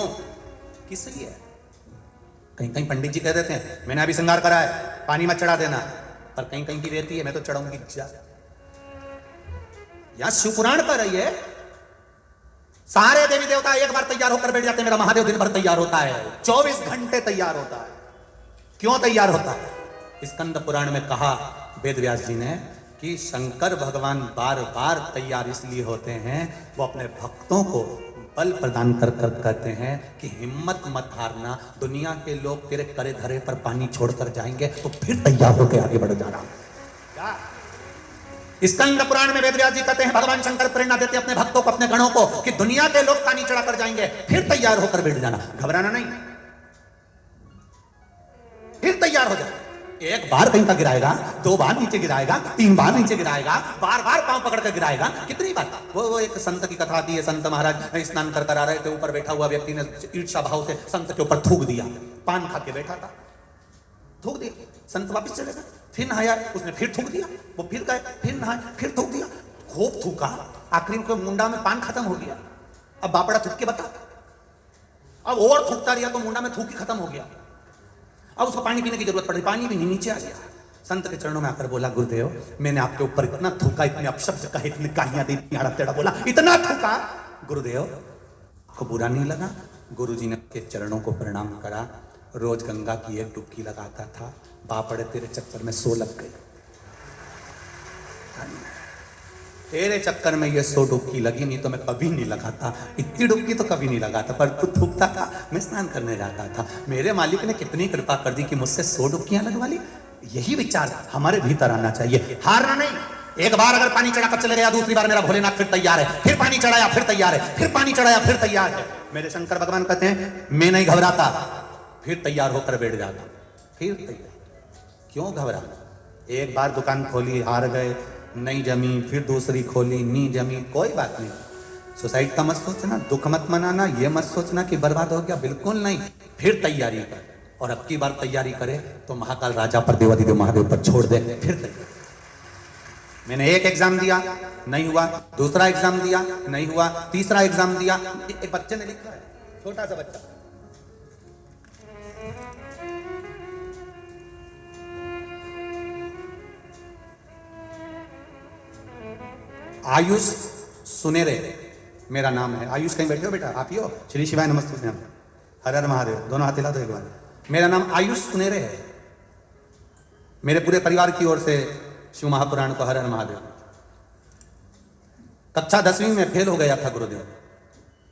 किस लिए? कहीं कहीं पंडित जी कह देते हैं मैंने अभी श्रृंगार करा है, पानी मत चढ़ा देना, पर कहीं कहीं की रहती है मैं तो चढ़ाऊंगी जा। यहां शिवपुराण पर है, ये सारे देवी देवता एक बार तैयार होकर बैठ जाते हैं, मेरा महादेव दिन भर तैयार होता है, 24 घंटे तैयार होता है। क्यों तैयार होता है? स्कंद पुराण में कहा वेद व्यास जी ने कि शंकर भगवान बार बार तैयार इसलिए होते हैं, वो अपने भक्तों को बल प्रदान कर कर कहते हैं कि हिम्मत मत हारना, दुनिया के लोग तेरे करे धरे पर पानी छोड़कर जाएंगे तो फिर तैयार होकर आगे बढ़ जाना। स्कंद पुराण में वेदव्यास जी कहते हैं भगवान शंकर प्रेरणा देते हैं अपने भक्तों को, अपने गणों को, कि दुनिया के लोग पानी चढ़ाकर जाएंगे फिर तैयार होकर बैठ जाना, घबराना नहीं, फिर तैयार हो जाए। एक बार कहीं का गिराएगा, 2 बार नीचे गिराएगा, 3 बार नीचे गिराएगा, बार बार पांव पकड़ कर गिराएगा, कितनी बार। वो एक संत की कथा आती है, संत महाराज स्नान कर आ रहे थे, ऊपर बैठा हुआ व्यक्ति ने ईर्ष्या भाव से संत के ऊपर थूक दिया, पान खा के बैठा था, थूक दिया, संत वापिस चले गए, फिर नहाया, उसने फिर थूक दिया, वो फिर गए, फिर नहाए, फिर थूक दिया, खूब थूका, आखिरी उनके मुंडा में पान खत्म हो गया। अब बापड़ा थूक के बता, अब और थूकता रहा तो मुंडा में थूक ही खत्म हो गया, अब उसको पानी पीने की जरूरत पड़ रही, पानी भी नहीं, नीचे आ गया। संत के चरणों में आकर बोला गुरुदेव मैंने आपके ऊपर इतना थूका, इतने अपशब्द कहे, इतनी गालियां दी, इतना टेढ़ा बोला, इतना थूका, गुरुदेव को बुरा नहीं लगा। गुरुजी ने के चरणों को प्रणाम करा, रोज गंगा की एक डुबकी लगाता था, बापड़े तेरे चक्कर में 100 लग गई, तेरे चक्कर में ये 100 डुबकी लगी, नहीं तो मैं कभी नहीं लगाता, इतनी डुबकी तो कभी नहीं लगाता, पर तू थूकता था, मैं स्नान करने जाता था, मेरे मालिक ने कितनी कृपा कर दी कि मुझसे 100 डुबकियां लगवा ली। यही विचार हमारे भीतर आना चाहिए, हारना नहीं। एक बार अगर पानी चढ़ाकर चले गया, दूसरी बार मेरा भोलेनाथ फिर तैयार है, फिर पानी चढ़ाया फिर तैयार है, फिर पानी चढ़ाया फिर तैयार है। मेरे शंकर भगवान कहते हैं मैं नहीं घबराता, फिर तैयार होकर बैठ जाता, फिर तैयार। क्यों घबराना? एक बार दुकान खोली, हार गए, नहीं जमी, फिर दूसरी खोली, नहीं जमी, कोई बात नहीं। सुसाइड का मत सोचना, दुख मत मनाना, ये मत सोचना कि बर्बाद हो गया, बिल्कुल नहीं, फिर तैयारी कर, और अब की बार तैयारी करे तो महाकाल राजा पर, देवाधिदेव महादेव पर छोड़ दे, फिर तैयारी। मैंने एक एग्जाम दिया नहीं हुआ, दूसरा एग्जाम दिया नहीं हुआ, तीसरा एग्जाम दिया, एक बच्चे ने लिखा है, छोटा सा बच्चा, आयुष सुनेरे मेरा नाम है। आयुष कहीं बैठे हो बेटा? आप ही हो? श्री शिवाय नमस्ते। हर हर महादेव। दोनों हाथ हिला दो एक बार। मेरा नाम आयुष सुनेरे है। मेरे पूरे परिवार की ओर से शिव महापुराण को हर हर महादेव। कक्षा 10वीं में फेल हो गया था गुरुदेव।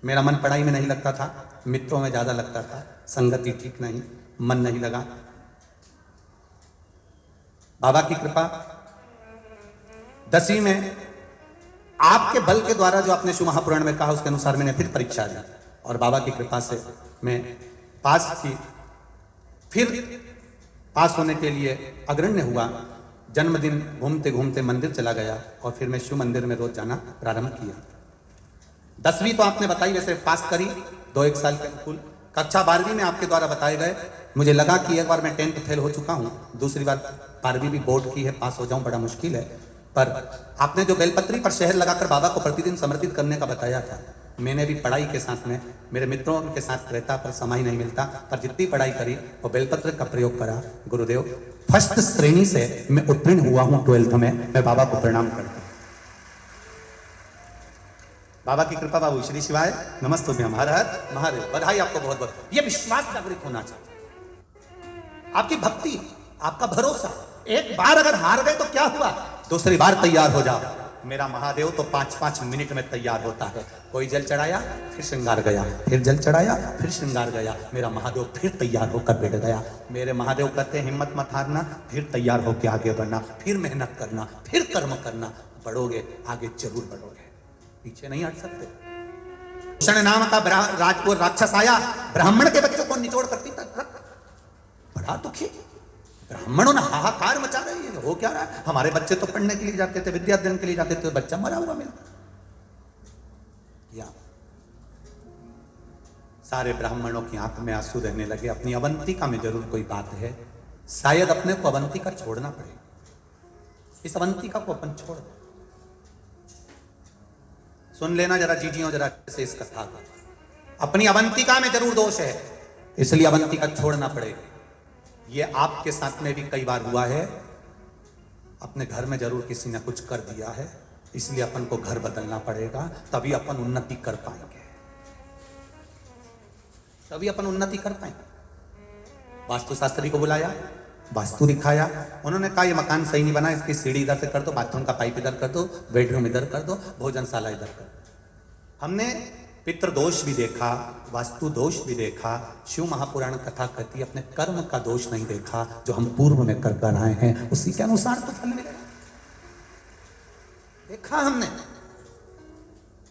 मेरा मन पढ़ाई में नहीं लगता था, मित्रों में ज्यादा लगता था, संगति ठीक नहीं, मन नहीं लगा। बाबा की कृपा 10वीं में आपके बल के द्वारा जो आपने शिव महापुराण में कहा उसके अनुसार मैंने फिर परीक्षा दी और बाबा की कृपा से मैं पास की। फिर पास होने के लिए अग्रण्य हुआ। जन्मदिन घूमते घूमते मंदिर चला गया और फिर मैं शिव मंदिर में रोज जाना प्रारंभ किया। 10वीं तो आपने बताई, वैसे पास करी 2-1 साल के अनुकूल। कक्षा 12वीं में आपके द्वारा बताए गए। मुझे लगा कि एक बार मैं 10th फेल हो चुका हूं, दूसरी बार 12वीं भी बोर्ड की है, पास हो जाऊं बड़ा मुश्किल है। पर आपने जो बेलपत्री पर शहर लगाकर बाबा को प्रतिदिन समर्पित करने का बताया था, मैंने भी पढ़ाई के साथ में मेरे मित्रों के साथ रहता पर समय नहीं मिलता, पर जितनी पढ़ाई करी वो बेलपत्र का प्रयोग करा। गुरुदेव फर्स्ट श्रेणी से मैं उत्तीर्ण हुआ हूं 12th में। मैं बाबा को प्रणाम करता हूं। बाबा की कृपा बाबू। श्री शिवाय नमस्तुभ्यम। हर हर महादेव। बधाई आपको बहुत बहुत। ये विश्वास जागृत होना चाहिए, आपकी भक्ति, आपका भरोसा। एक बार अगर हार गए तो क्या हुआ, दूसरी बार तैयार हो जाओ। मेरा महादेव तो 5-5 मिनट में तैयार होता है। कोई जल चढ़ाया फिर श्रृंगार गया, फिर जल चढ़ाया फिर श्रृंगार गया, मेरा महादेव फिर तैयार होकर बैठ गया। मेरे महादेव कहते हैं हिम्मत मत हारना, फिर तैयार होकर आगे बढ़ना, फिर मेहनत करना, फिर कर्म करना। बढ़ोगे आगे जरूर बढ़ोगे, पीछे नहीं हट सकते। भूषण नाम का राक्षस आया, ब्राह्मण के बच्चों को निचोड़ करती तक बड़ा दुखी। ब्राह्मणों ने हाहाकार मचा रही है, हो क्या रहा है? हमारे बच्चे तो पढ़ने के लिए जाते थे, विद्या अध्ययन के लिए जाते थे, बच्चा मरा हुआ मिलता। या सारे ब्राह्मणों की आंख में आंसू रहने लगे। अपनी अवंतिका में जरूर कोई बात है, शायद अपने को अवंतिका छोड़ना पड़ेगा। इस अवंतिका को अपन छोड़ दो। सुन लेना जरा जीजियों, जरा से इस कथा का। अपनी अवंतिका में जरूर दोष है, इसलिए अवंतिका छोड़ना पड़ेगा। ये आपके साथ में भी कई बार हुआ है। अपने घर में जरूर किसी ने कुछ कर दिया है, इसलिए अपन को घर बदलना पड़ेगा, तभी अपन उन्नति कर पाएंगे, तभी अपन उन्नति कर पाएंगे। वास्तुशास्त्री को बुलाया, वास्तु दिखाया। उन्होंने कहा ये मकान सही नहीं बना, इसकी सीढ़ी इधर से कर दो, बाथरूम का पाइप इधर कर दो, बेडरूम इधर कर दो, भोजनशाला इधर कर दो। हमने पितृ दोष भी देखा, वास्तु दोष भी देखा। शिव महापुराण कथा कहती है अपने कर्म का दोष नहीं देखा, जो हम पूर्व में कर कर आए हैं उसी के अनुसार तो फल मिलेगा। देखा हमने।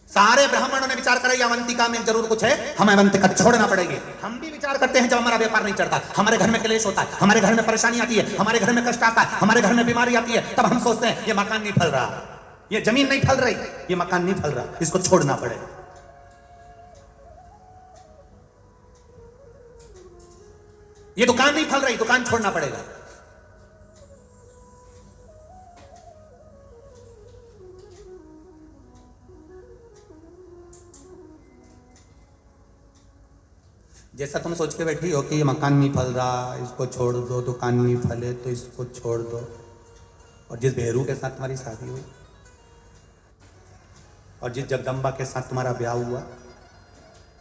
सारे ब्राह्मणों ने विचार करा अवंतिका में जरूर कुछ है, हमें अवंतिका छोड़ना पड़ेगी। हम भी विचार करते हैं जब हमारा व्यापार नहीं चढ़ता, हमारे घर में क्लेश होता है, हमारे घर में परेशानी आती है, हमारे घर में कष्ट आता है, हमारे घर में बीमारी आती है, तब हम सोचते हैं ये मकान नहीं फल रहा, ये जमीन नहीं फल रही, ये मकान नहीं फल रहा, इसको छोड़ना पड़ेगा। ये दुकान नहीं फल रही, दुकान छोड़ना पड़ेगा। जैसा तुम सोच के बैठी हो कि ये मकान नहीं फल रहा, इसको छोड़ दो, दुकान नहीं फले तो इसको छोड़ दो। और जिस भेरू के साथ तुम्हारी शादी हुई और जिस जगदम्बा के साथ तुम्हारा ब्याह हुआ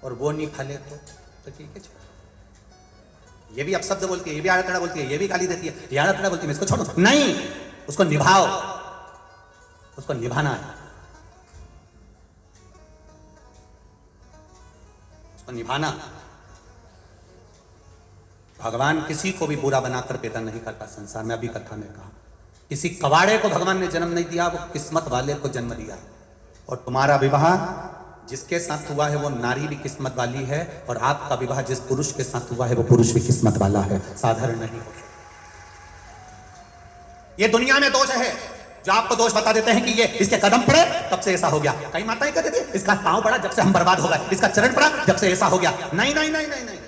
और वो नहीं फले तो ठीक है, छोड़। ये भी अपशब्द बोलती है, ये भी आड़ा बोलती है, ये भी गाली देती है, ये आड़ा बोलती है, इसको छोड़ो नहीं, उसको निभाओ, उसको निभाना है, उसको निभाना। भगवान किसी को भी बुरा बनाकर पैदा नहीं करता संसार में। अभी कथा में कहा किसी कवाड़े को भगवान ने जन्म नहीं दिया, वो किस्मत वाले को जन्म दिया। और तुम्हारा विवाह जिसके साथ हुआ है वो नारी भी किस्मत वाली है, और आपका विवाह जिस पुरुष के साथ हुआ है वो पुरुष भी किस्मत वाला है, साधारण नहीं हो। ये दुनिया में दोष है जो आपको दोष बता देते हैं कि ये इसके कदम पड़े तब से ऐसा हो गया। कई माताएं कहती थी इसका पांव पड़ा जब से हम बर्बाद हो गए, इसका चरण पड़ा जब से ऐसा हो गया। नहीं नहीं नहीं नहीं नहीं,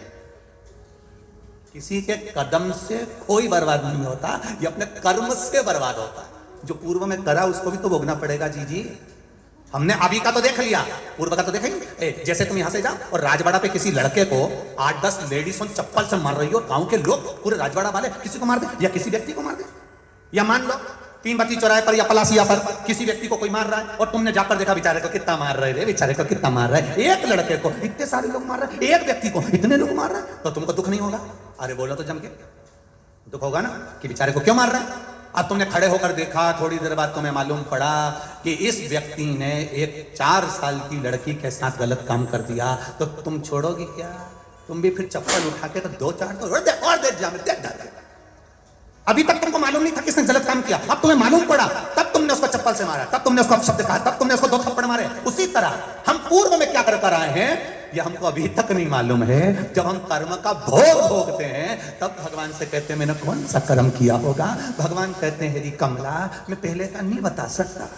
किसी के कदम से कोई बर्बाद नहीं होता, ये अपने कर्म से बर्बाद होता है। जो पूर्व में करा उसको भी तो भोगना पड़ेगा। जी हमने अभी का तो देख लिया, पूर्व का तो देखेंगे। जैसे तुम यहां से जाओ और राजवाड़ा पे किसी लड़के को 8-10 लेडीजों चप्पल से मार रही हो, गांव के लोग पूरे राजवाड़ा वाले किसी को मार दे या किसी व्यक्ति को मार दे, या मान लो तीन बत्ती चौराहे पर या पलासिया पर किसी व्यक्ति को कोई मार रहा है और तुमने जाकर देखा बेचारे को कितना मार रहे रे, बेचारे को कितना मार रहा है, एक लड़के को इतने सारे लोग मार रहे हैं, एक व्यक्ति को इतने लोग मार रहे हैं, तो तुमको दुख नहीं होगा? अरे बोलो तो जम के, दुख होगा ना कि बेचारे को क्यों मार रहा है। अब तुमने खड़े होकर देखा, थोड़ी देर बाद तुम्हें मालूम पड़ा कि इस व्यक्ति ने एक 4 साल की लड़की के साथ गलत काम कर दिया, तो तुम छोड़ोगी क्या? तुम भी फिर चप्पल उठा के तो 2-4 तो और दे जा दे। अभी तक तुमको मालूम नहीं था किसने गलत काम किया, अब तुम्हें मालूम पड़ा, तब तुमने उसको चप्पल से मारा, तब तुमने उसको अपशब्द कहा, तब तुमने उसको 2 थप्पड़ मारे। उसी तरह हम पूर्व में क्या कर आए हैं ये हमको अभी तक नहीं मालूम है। जब हम कर्म का भोग भोगते हैं तब भगवान से कहते हैं मैंने कौन सा कर्म किया होगा। भगवान कहते हैं हेरी कमला, मैं पहले का नहीं बता सकता,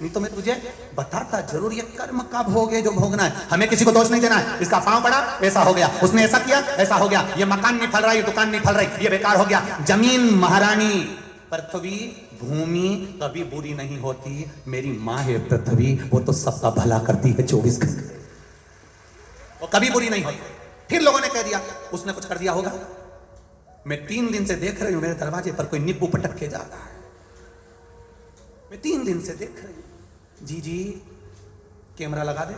नहीं तो मैं तुझे बताता जरूर। ये कर्म का भोग है जो भोगना है, हमें किसी को दोष नहीं देना है। इसका पांव पड़ा ऐसा हो गया, उसने ऐसा किया ऐसा हो गया, ये मकान नहीं फल रहा, ये दुकान नहीं फल रही, ये बेकार हो गया। जमीन महारानी, पृथ्वी भूमि कभी बुरी नहीं होती। मेरी माँ है पृथ्वी, वो तो सबका भला करती है 24 घंटे, वो कभी बुरी नहीं होती। फिर लोगों ने कह दिया उसने कुछ कर दिया होगा। मैं 3 दिन से देख रही हूं मेरे दरवाजे पर कोई नींबू पटक के जा रहा है, मैं 3 दिन से देख रही हूं। जी कैमरा लगा दे।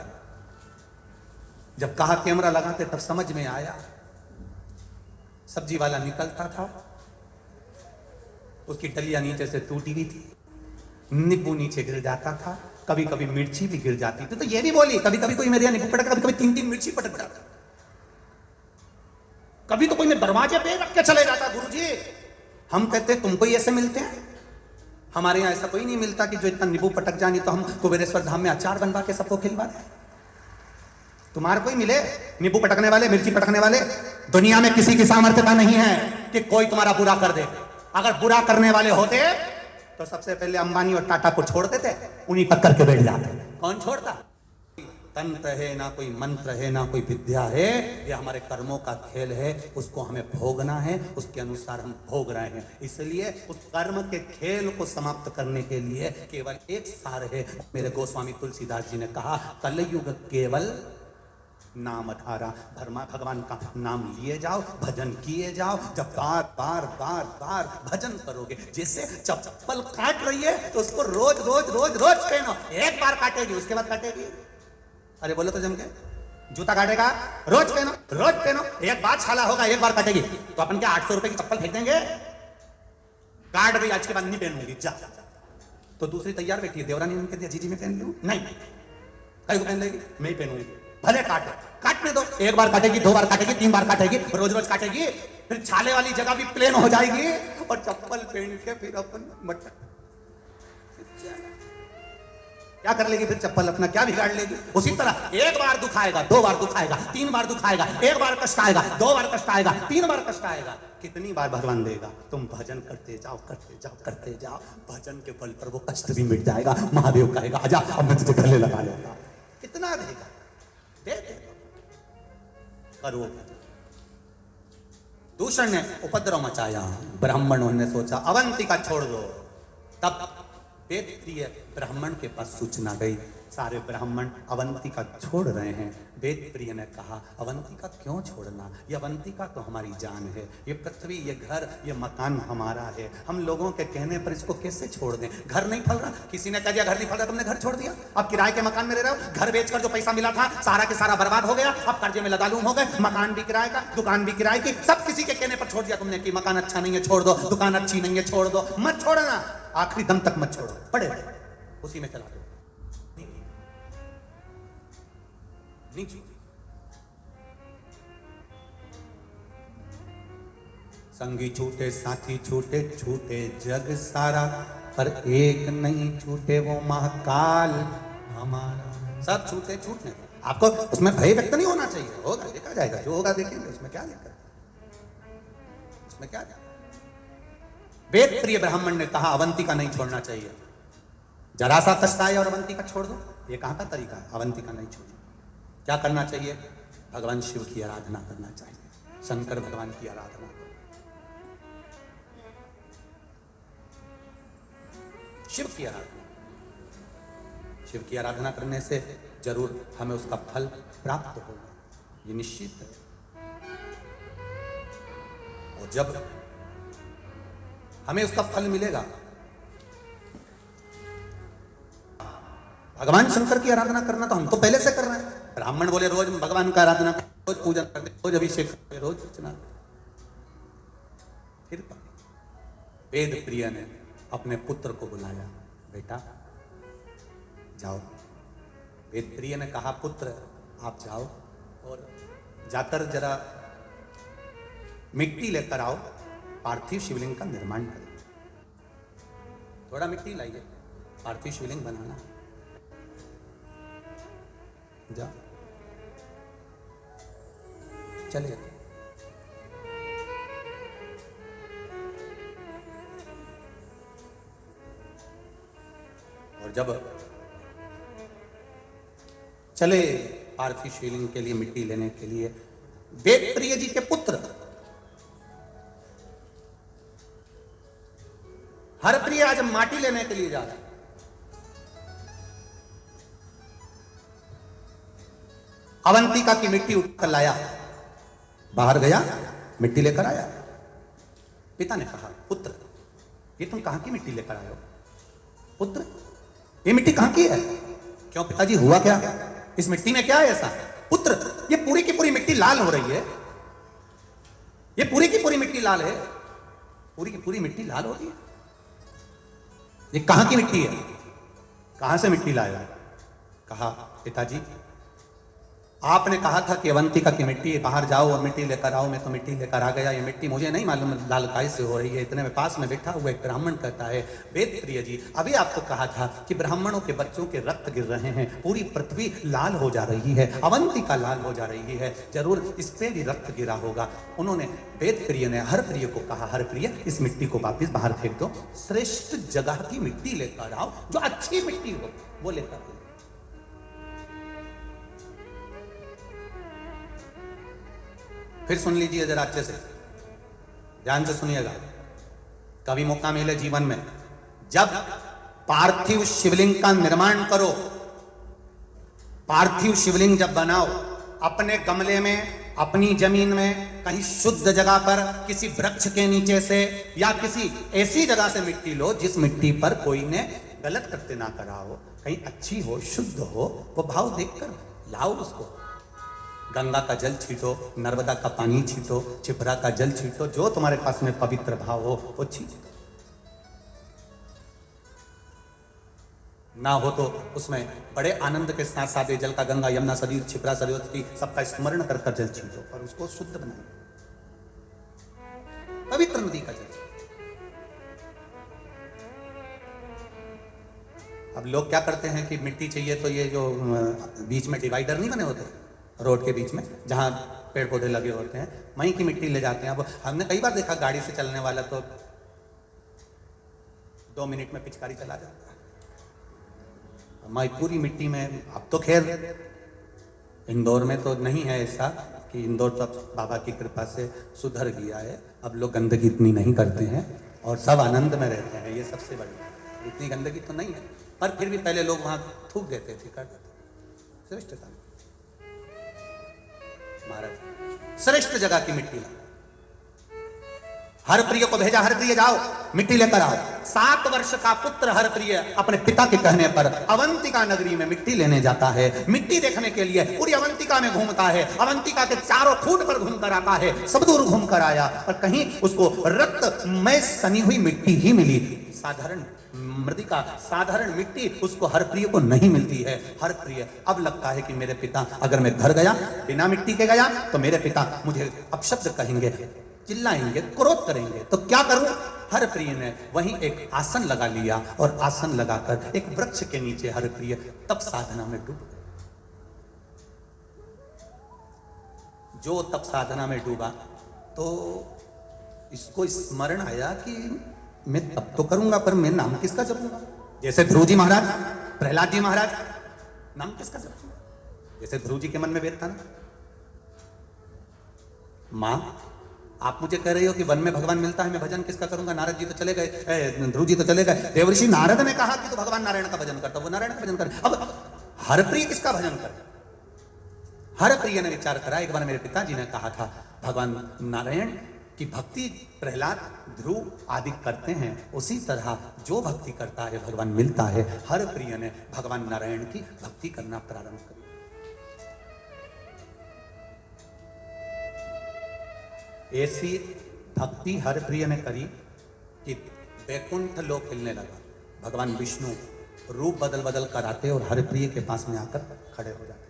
जब कहा कैमरा लगाते तब समझ में आया, सब्जी वाला निकलता था, उसकी डलिया नीचे से टूटी हुई थी, नींबू नीचे गिर जाता था, कभी कभी मिर्ची भी गिर जाती थी। तो ये भी बोली कभी कभी कोई मेरे यहाँ नींबू पटक, कभी कभी 3-3 मिर्ची पटक जाता, कभी तो कोई मेरे दरवाजे पे रख के चले जाता। गुरुजी हम कहते तुमको ही ऐसे मिलते हैं? हमारे यहाँ ऐसा कोई नहीं मिलता कि जो इतना नींबू पटक जानी तो हम कुबेरेश्वर धाम में अचार बनवा के सबको खिलवा दें। तुम्हारे कोई मिले नींबू पटकने वाले, मिर्ची पटकने वाले? दुनिया में किसी की सामर्थ्यता नहीं है कि कोई तुम्हारा बुरा कर दे। अगर बुरा करने वाले होते तो सबसे पहले अंबानी और टाटा को छोड़ देते, उन्हीं पर करके बैठ जाते। कौन छोड़ता? तंत्र है ना कोई मंत्र है ना कोई विद्या है, ये हमारे कर्मों का खेल है, उसको हमें भोगना है, उसके अनुसार हम भोग रहे हैं। इसलिए उस कर्म के खेल को समाप्त करने के लिए केवल एक सार है। मेरे गोस्वामी तुलसीदास जी ने कहा कलयुग केवल नाम धारा। भगवान का नाम लिए जाओ, भजन किए जाओ। जब बार बार बार बार भजन करोगे, जैसे चप्पल काट रही है तो उसको रोज रोज रोज रोज पहनो। एक बार काटेगी उसके बाद काटेगी। अरे बोलो तो जम के, जूता काटेगा रोज पहनो, रोज पहनो। एक बार छाला होगा, एक बार काटेगी तो अपन क्या 800 रुपए की चप्पल फेंक देंगे? काट गई आज के बाद नहीं पहनूंगी जा। तो दूसरी तैयार बैठी है, देवरानी ने कह दिया जी मैं पहन लूं, नहीं कहीं को पहन लेगी, मैं ही पहनूंगी। भले काटने दो, एक बार काटेगी, 2 बार काटेगी, 3 बार काटेगी, रोज रोज काटेगी, फिर छाले वाली जगह भी प्लेन हो जाएगी और चप्पल पहन के फिर अपन मटक क्या कर लेगी? फिर चप्पल अपना क्या बिगाड़ लेगी? उसी तरह एक बार दुखाएगा, 2 बार दुखाएगा, 3 बार दुखाएगा, एक बार कष्ट आएगा, 2 बार कष्ट आएगा, 3 बार कष्ट आएगा। कितनी बार भगवान देगा? तुम भजन करते जाओ करते जाओ करते जाओ, भजन के बल पर वो कष्ट भी मिट जाएगा। महादेव कहेगा आजा अब मैं तुझे गले लगा लेता। कितना देगा? दे करो। दूषण ने उपद्रव मचाया, ब्राह्मणों ने सोचा अवंतिका छोड़ दो। तब वेद प्रिय ब्राह्मण के पास सूचना गई, सारे ब्राह्मण अवंतिका छोड़ रहे हैं। वेद प्रिय ने कहा अवंतिका क्यों छोड़ना? ये अवंतिका तो हमारी जान है, ये पृथ्वी, ये घर, ये मकान हमारा है। हम लोगों के कहने पर इसको कैसे छोड़ दें? घर नहीं फल रहा, किसी ने कह दिया घर नहीं फल रहा, तुमने घर छोड़ दिया। अब किराए के मकान में रह रहे हो, घर बेचकर जो पैसा मिला था सारा के सारा बर्बाद हो गया। अब कर्जे में लदालूम हो गए, मकान भी किराए का, दुकान भी किराए की, सब किसी के कहने पर छोड़ दिया तुमने कि मकान अच्छा नहीं है छोड़ दो, दुकान अच्छी नहीं है छोड़ दो। मत छोड़ना, आखिरी दम तक मत छोड़ो, पड़े उसी में चला दो। संगी छूटे साथी छूटे, छूटे जग सारा, पर एक नहीं छूटे वो महाकाल हमारा। सब छूटे छूटने, आपको उसमें भय व्यक्त नहीं होना चाहिए। होगा देखा जाएगा, जो होगा देखेंगे, उसमें क्या दिक्कत, उसमें क्या दिक्कत। वेद प्रिय ब्राह्मण ने कहा अवंतिका नहीं छोड़ना चाहिए। जरा सा कष्ट आए और अवंतिका छोड़ दो, ये कहां का तरीका है? अवंतिका नहीं छोड़ो। क्या करना चाहिए? भगवान शिव की आराधना करना चाहिए, शंकर भगवान की आराधना करो। शिव की आराधना, शिव की आराधना करने से जरूर हमें उसका फल प्राप्त होगा, ये निश्चित है। और जब हमें उसका फल मिलेगा भगवान शंकर की आराधना करना तो हम तो पहले से कर रहे हैं। ब्राह्मण बोले रोज भगवान का आराधना करते, रोज पूजन करते, रोज अभिषेक करते, रोज अर्चना। फिर वेद प्रिय ने अपने पुत्र को बुलाया, बेटा जाओ। वेद प्रिय ने कहा, पुत्र आप जाओ और जाकर जरा मिट्टी लेकर आओ, पार्थिव शिवलिंग का निर्माण करें। थोड़ा मिट्टी लाइए, पार्थिव शिवलिंग बनाना। जा चलिए। और जब चले पार्थिव शिवलिंग के लिए मिट्टी लेने के लिए, वेद प्रिय जी के पुत्र हरप्रिय आज माटी लेने के लिए जा रहे हैं। अवंतिका की मिट्टी उठकर लाया, बाहर गया, मिट्टी लेकर आया। पिता ने कहा, पुत्र ये तुम कहां की मिट्टी लेकर आए हो? पुत्र ये मिट्टी कहां की है? क्यों पिताजी हुआ क्या? इस मिट्टी में क्या है ऐसा? पुत्र ये पूरी की पूरी मिट्टी लाल हो रही है, ये पूरी की पूरी मिट्टी लाल है, पूरी की पूरी मिट्टी लाल हो रही है। ये कहां की मिट्टी है? कहां से मिट्टी लाया? कहा, पिताजी आपने कहा था कि अवंतिका की मिट्टी है, बाहर जाओ और मिट्टी लेकर आओ। मैं तो मिट्टी लेकर आ गया। ये मिट्टी मुझे नहीं मालूम लाल काय से हो रही है। इतने में पास में बैठा हुआ एक ब्राह्मण कहता है, वेद प्रिय जी अभी आपको कहा था कि ब्राह्मणों के बच्चों के रक्त गिर रहे हैं, पूरी पृथ्वी लाल हो जा रही है, अवंतिका लाल हो जा रही है, जरूर इस पे भी रक्त गिरा होगा। उन्होंने वेद प्रिय ने हर प्रिय को कहा, हर प्रिय इस मिट्टी को वापिस बाहर फेंक दो, श्रेष्ठ जगह की मिट्टी लेकर आओ, जो अच्छी मिट्टी हो वो लेकर आओ। फिर सुन लीजिए जरा अच्छे से, ध्यान से सुनिएगा। कभी मौका मिले जीवन में, जब पार्थिव शिवलिंग का निर्माण करो, पार्थिव शिवलिंग जब बनाओ, अपने गमले में, अपनी जमीन में, कहीं शुद्ध जगह पर, किसी वृक्ष के नीचे से या किसी ऐसी जगह से मिट्टी लो जिस मिट्टी पर कोई ने गलत कृत्य ना करा हो, कहीं अच्छी हो, शुद्ध हो, वो भाव देखकर लाओ उसको। गंगा का जल छीटो, नर्मदा का पानी छीटो, छिपरा का जल छीटो, जो तुम्हारे पास में पवित्र भाव हो वो छीटो। ना हो तो उसमें बड़े आनंद के साथ साथ जल का गंगा, यमुना, सरयू, छिपरा, सरस्वती सबका स्मरण कर कर जल छीटो और उसको शुद्ध बनाओ, पवित्र नदी का जल। अब लोग क्या करते हैं कि मिट्टी चाहिए तो ये जो बीच में डिवाइडर नहीं बने होते रोड के बीच में, जहां पेड़ पौधे लगे होते हैं, वहीं की मिट्टी ले जाते हैं। अब हमने कई बार देखा गाड़ी से चलने वाला तो 2 मिनट में पिचकारी चला जाता है। मैं पूरी मिट्टी में, अब तो खैर इंदौर में तो नहीं है ऐसा कि इंदौर तो अब बाबा की कृपा से सुधर गया है, अब लोग गंदगी इतनी नहीं करते हैं और सब आनंद में रहते हैं, ये सबसे बड़ी। इतनी गंदगी तो नहीं है, पर फिर भी पहले लोग वहां थूक देते थे, कर देते। श्रेष्ठता महाराज, श्रेष्ठ जगह की मिट्टी ला। हर प्रिय को भेजा, हर प्रिय जाओ मिट्टी लेकर आओ। 7 वर्ष का पुत्र हर प्रिय अपने पिता के कहने पर अवंतिका नगरी में मिट्टी लेने जाता है। मिट्टी देखने के लिए पूरी अवंतिका में घूमता है, अवंतिका के चारों खूंट पर घूमकर आता है, सब दूर घूमकर आया और कहीं उसको रक्त में सनी हुई मिट्टी ही मिली। साधारण मृदिका, साधारण मिट्टी उसको हर प्रिय को नहीं मिलती है। हर प्रिय अब लगता है कि मेरे पिता, अगर मैं घर गया बिना मिट्टी के गया तो मेरे पिता मुझे अपशब्द कहेंगे, चिल्लाएंगे, क्रोध करेंगे, तो क्या करूं? हर प्रिय ने वहीं एक आसन लगा लिया और आसन लगाकर एक वृक्ष के नीचे हर प्रिय तप साधना में डूब गए। जो तप साधना में डूबा तो इसको स्मरण आया कि मैं तप तो करूंगा पर मैं नाम किसका जपूंगा? जैसे ध्रुव जी महाराज, प्रहलाद जी महाराज, नाम किसका जपूंगा? जैसे ध्रुव जी के मन में वेद था ना, मां आप मुझे कह रही हो कि वन में भगवान मिलता है, मैं भजन किसका करूंगा? नारद जी तो चले गए, ध्रुव जी तो चले गए, देवर्षि नारद ने कहा कि तो भगवान नारायण का भजन करता, वो नारायण का भजन करे। अब हरप्रिय किसका भजन करे? हरप्रिय ने विचार करा, एक बार मेरे पिताजी ने कहा था भगवान नारायण कि भक्ति प्रहलाद ध्रुव आदि करते हैं, उसी तरह जो भक्ति करता है भगवान मिलता है। हर प्रिय ने भगवान नारायण की भक्ति करना प्रारंभ कर। ऐसी भक्ति हर प्रिय ने करी कि वैकुंठ लोक हिलने लगा। भगवान विष्णु रूप बदल बदल कर आते और हर प्रिय के पास में आकर खड़े हो जाते।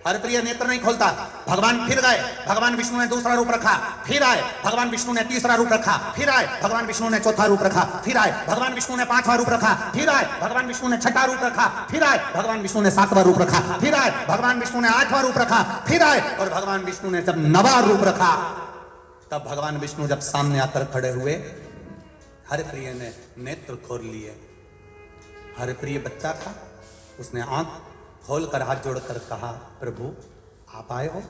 हर प्रिय नेत्र नहीं खोलता। भगवान फिर गए, भगवान विष्णु ने दूसरा रूप रखा, फिर आए, भगवान विष्णु ने तीसरा रूप रखा, फिर आए, भगवान विष्णु ने चौथा रूप रखा, फिर आए, भगवान विष्णु ने पांचवा रूप रखा, फिर आए, भगवान विष्णु ने छठा रूप रखा, फिर आए, भगवान विष्णु ने सातवां रूप रखा, फिर आए, भगवान विष्णु ने आठवां रूप रखा, फिर आए, और भगवान विष्णु ने जब नवा रूप रखा, तब भगवान विष्णु जब सामने आकर खड़े हुए, हर प्रिय ने नेत्र खोल लिए। हर प्रिय बच्चा था, उसने आंख खोलकर हाथ जोड़कर कहा, प्रभु आप आए हो।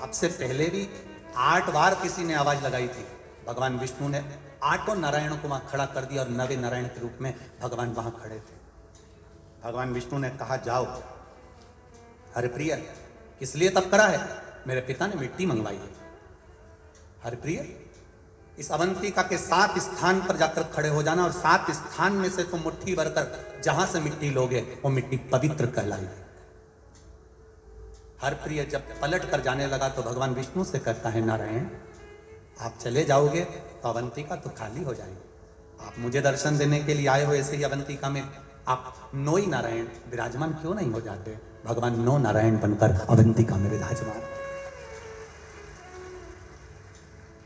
आपसे पहले भी 8 बार किसी ने आवाज लगाई थी। भगवान विष्णु ने 8 नारायणों को वहां खड़ा कर दिया और 9वें नारायण के रूप में भगवान वहां खड़े थे। भगवान विष्णु ने कहा, जाओ। हर प्रिय किस लिए तप करा है? मेरे पिता ने मिट्टी मंगवाई है। हर प्रिय इस अवंतिका के 7 स्थान पर जाकर खड़े हो जाना, और 7 स्थान में से तुम मुट्ठी भरकर जहां से मिट्टी लोगे वो मिट्टी पवित्र कहलाएगी। हर प्रिय जब पलट कर जाने लगा तो भगवान विष्णु से कहता है, नारायण आप चले जाओगे तो अवंतिका तो खाली हो जाएगी। आप मुझे दर्शन देने के लिए आए हो, ऐसे ही अवंतिका में आप 9 नारायण विराजमान क्यों नहीं हो जाते? भगवान 9 नारायण बनकर अवंतिका में विराजमान।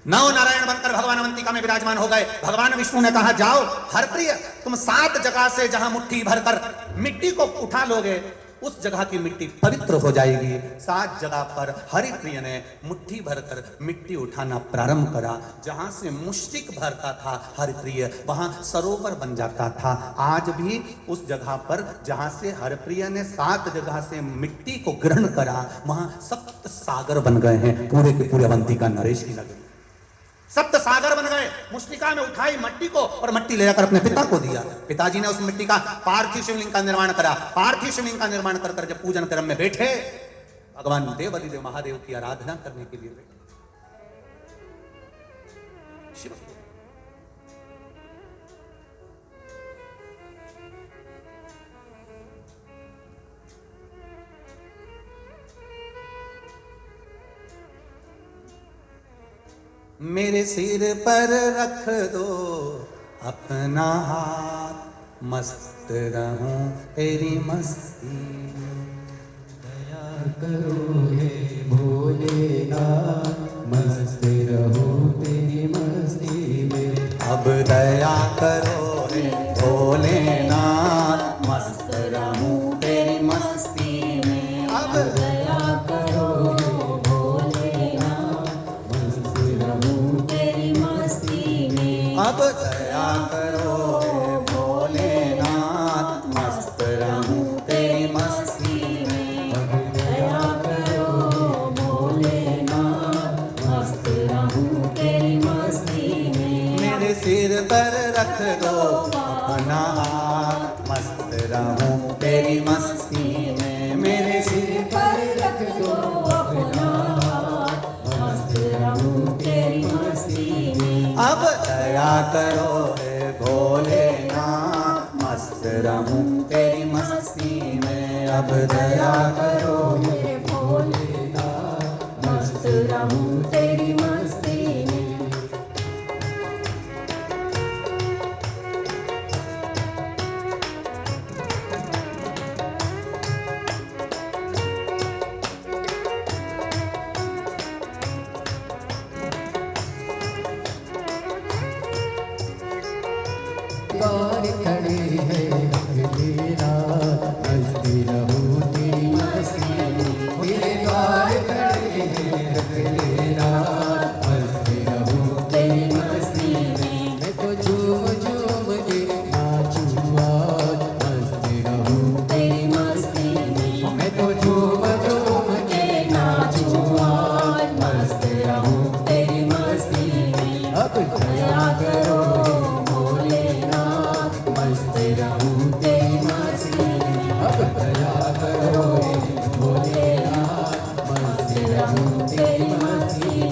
9 नारायण बनकर भगवान अवंतिका में विराजमान हो गए। भगवान विष्णु ने कहा, जाओ हर प्रिय, तुम 7 जगह से जहां मुट्ठी भरकर मिट्टी को उठा लोगे उस जगह की मिट्टी पवित्र हो जाएगी। 7 जगह पर हरि प्रिय ने मुट्ठी भरकर मिट्टी उठाना प्रारंभ करा। जहां से मुश्तिक भरता था हरि प्रिय, वहां सरोवर बन जाता था। आज भी उस जगह पर जहां से हरि प्रिय ने 7 जगह से मिट्टी को ग्रहण करा, वहां 7 सागर बन गए हैं। पूरे के पूरे अवंतिका नरेश की नगरी 7 सागर बन गए। मुष्टिका में उठाई मट्टी को और मट्टी ले जाकर अपने पिता को दिया। पिताजी ने उस मिट्टी का पार्थिव शिवलिंग का निर्माण करा। पार्थिव शिवलिंग का निर्माण कर जब पूजन क्रम में बैठे, भगवान देवादिदेव महादेव की आराधना करने के लिए बैठे। शिव मेरे सिर पर रख दो अपना हाथ, मस्त रहूं तेरी मस्ती में। दया करो हे भोलेनाथ, मस्त रहूं तेरी मस्ती में। अब दया करो हे भोलेनाथ, मस्त रहूं तेरी मस्ती में। अब दया करो हे भोलेनाथ, मस्त रहूं तेरी मस्ती में। अब दया करो हे भोलेनाथ, मस्त रहूं तेरी मस्ती में। अब दया करो भोलेनाथ, मस्त रहूं तेरी मस्ती में। मेरे सिर पर रख दो अपना हाथ, मस्त रहूं तेरी मस्ती में। मेरे सिर पर रख दो अपना हाथ, मस्त रहूं तेरी मस्ती में। अब दया करो हे भोलेनाथ, मस्त रहूं तेरी मस्ती में। अब दया करो हे भोलेनाथ, मस्त रहूं तेरी मस्ती में। द्वार खड़े हैं अगली रात, मस्ती रहूं तेरी मस्ती में। तेरे द्वार खड़े हैं अगली रात, मस्ती रहूं तेरी मस्ती में। मैं तो झूम झूम के नाचूं आज, मस्ती रहूं तेरी मस्ती में। मैं तो झूम झूम के नाचूं आज, मस्त रहूं तेरी मस्ती में। अब दया करो भोलेनाथ, मस्त रहूं तेरी मस्ती में। अब दया करो भोलेनाथ, मस्त रहूं तेरी मस्ती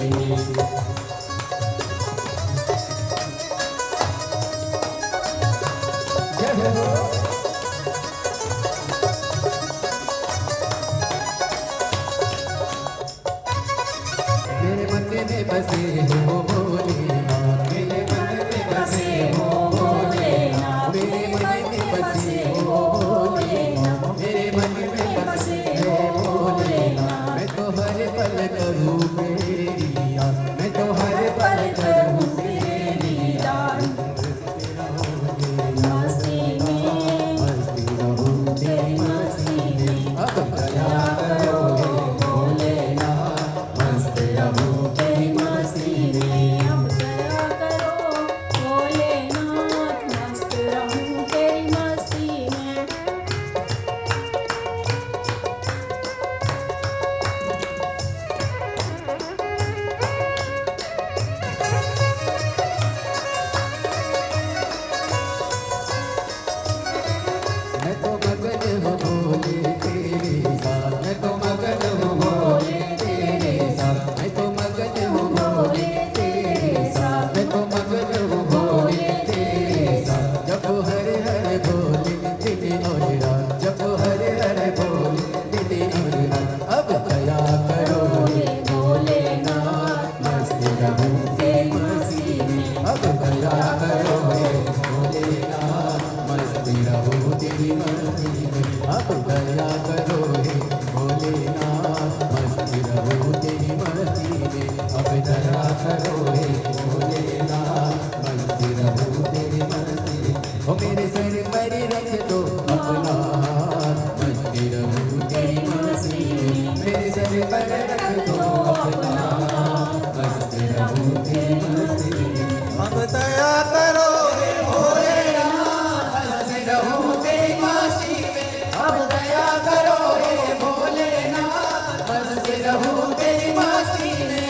में बसे हो भोलेनाथ, मेरे मन में बसे हो भोलेनाथ, मेरे मन में बसे हो भोलेनाथ, मेरे मन में बसे हो भोलेनाथ। मैं तो हर पल करूँ तेरी याद, मैं तो हर पल करूँ तेरी याद। मस्ती में मस्ती रहूं तेरी मस्ती में, अब दया करो हे भोलेनाथ, मस्त रहूं तेरी मस्ती में। अब दया करो भोलेनाथ, मस्त रहूं तेरी मस्ती में। मैं तो मगन हूँ भोले तेरे साथ, मैं तो मगन हूँ भोले तेरे साथ, मैं तो मगन हूँ भोले तेरे साथ, मैं तो मगन हूँ भोले तेरे साथ। जप हर हर भोले दिन और रात, जप हर हर भोले दिन और रात। अब दया करो हे भोलेनाथ, मस्त रहूं तेरी मस्ती में। अब दया करो हे भोलेनाथ, मस्त रहूं तेरी मस्ती में। अब दया करो हे भोलेनाथ, मस्त रहूं तेरी मस्ती में। अब दया करो हे भोलेनाथ, मस्त रहूं तेरी मस्ती में। ओ मेरे सर पर रख दो अपना हाथ, मस्त रहूं तेरी मस्ती में। मेरे सर पर रख दो अपना हाथ, मस्त रहूं तेरी मस्ती में। अब दया करो हे भोलेनाथ, मस्त रहूं तेरी मस्ती में। अब दया करो हे भोलेनाथ, मस्त रहूं तेरी मस्ती में।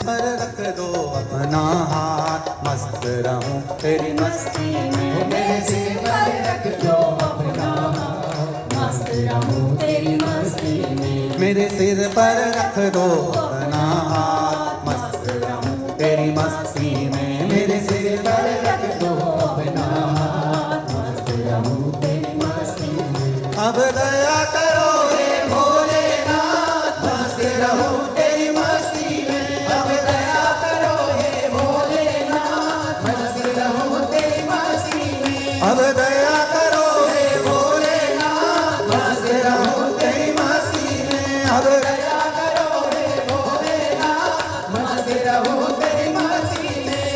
पर रख दो अपना हाथ, मस्त रहूं तेरी मस्ती में। मेरे सिर पर रख दो अपना हाथ, मस्त रहूं तेरी मस्ती में। मेरे सिर पर रख दो अपना हाथ, मस्त रहूं तेरी मस्ती में। मेरे सिर पर रख दो अपना हाथ, मस्त रहूं तेरी मस्ती में। अब दया करो हे भोलेनाथ, मस्त रहूं तेरी मस्ती में। अब दया करो हे भोलेनाथ, मस्त रहूं तेरी मस्ती में। अब दया करो हे भोलेनाथ, मस्त रहूं तेरी मस्ती में। अब दया करो हे भोलेनाथ, मस्त रहूं तेरी मस्ती में।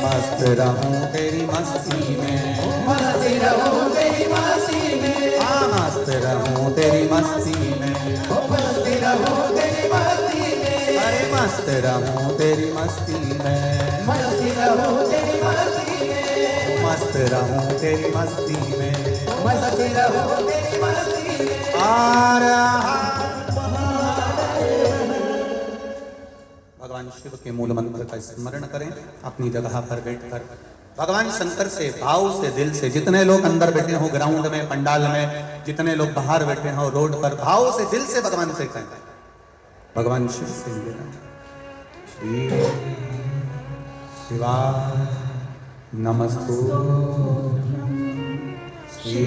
मस्त रहूं तेरी मस्ती में। मस्त रहूं तेरी मस्ती में। हाँ, मस्त रहूं तेरी मस्ती में। मस्त रहूं तेरी मस्ती में। अरे मस्त रहूं तेरी मस्ती में। मस्त रहूं तेरी मस्ती में। मस्त रहूं तेरी मस्ती में। मस्त रहूं तेरी मस्ती में। आ रहा भगवान शिव के मूल मंत्र का स्मरण करें अपनी जगह पर बैठकर। भगवान शंकर से भाव से दिल से, जितने लोग अंदर बैठे हो ग्राउंड में पंडाल में, जितने लोग बाहर बैठे हो रोड पर, भाव से दिल से भगवान से कहें, भगवान शिव से निवेदन, श्री शिवाय नमस्तुभ्यं, श्री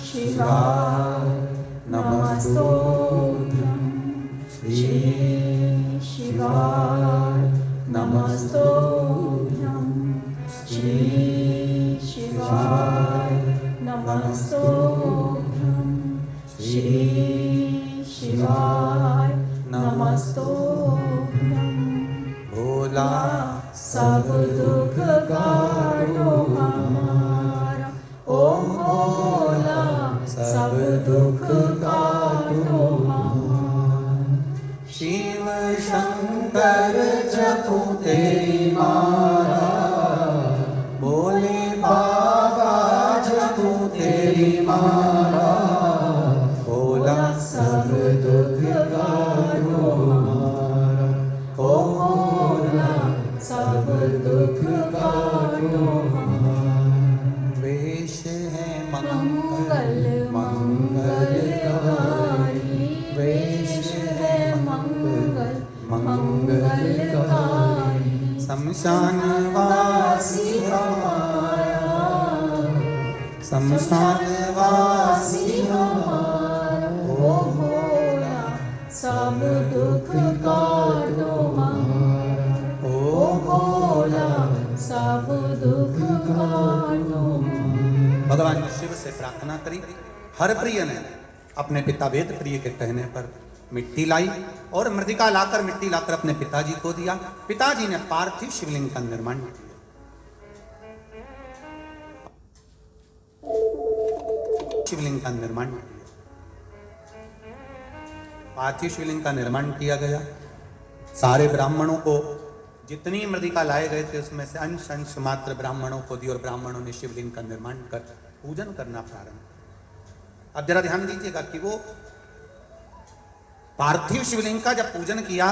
शिवाय नमस्तुभ्यं, श्री शिवाय नमस्तुभ्यं, श्री शिवाय नमस्तुभ्यं, श्री शिवाय नमस्तुभ्यं। भोला सब दुख काटो हमारा, ओम भोला सब दुख काटो हमारा। शिव शंकर जपू तेरी माला, भोले बाबा जपू तेरी माला, भोला सब दुख काटो हमारा, ओम भोला सब दुख काटो हमारा। वेश है मंगल मंगलकारी, वेश है मंगल मंगलकारी। शमशान वासी हमारा, शमशान वासी ओ भोला सब दुख काटो हमारा, ओ भोला सब दुख काटो। भगवान शिव से प्रार्थना करी। हरप्रिय ने अपने पिता वेद प्रिय के कहने पर मिट्टी लाई और मृतिका लाकर मिट्टी लाकर अपने पिताजी को दिया। पिताजी ने पार्थिव शिवलिंग का निर्माण किया। शिवलिंग का निर्माण किया। पार्थिव शिवलिंग का निर्माण किया गया। सारे ब्राह्मणों को जितनी मृतिका लाए गए थे उसमें से अंश अंश मात्र ब्राह्मणों को दी और ब्राह्मणों ने शिवलिंग का निर्माण कर पूजन करना प्रारंभ किया। अब जरा ध्यान दीजिएगा कि वो पार्थिव शिवलिंग का जब पूजन किया,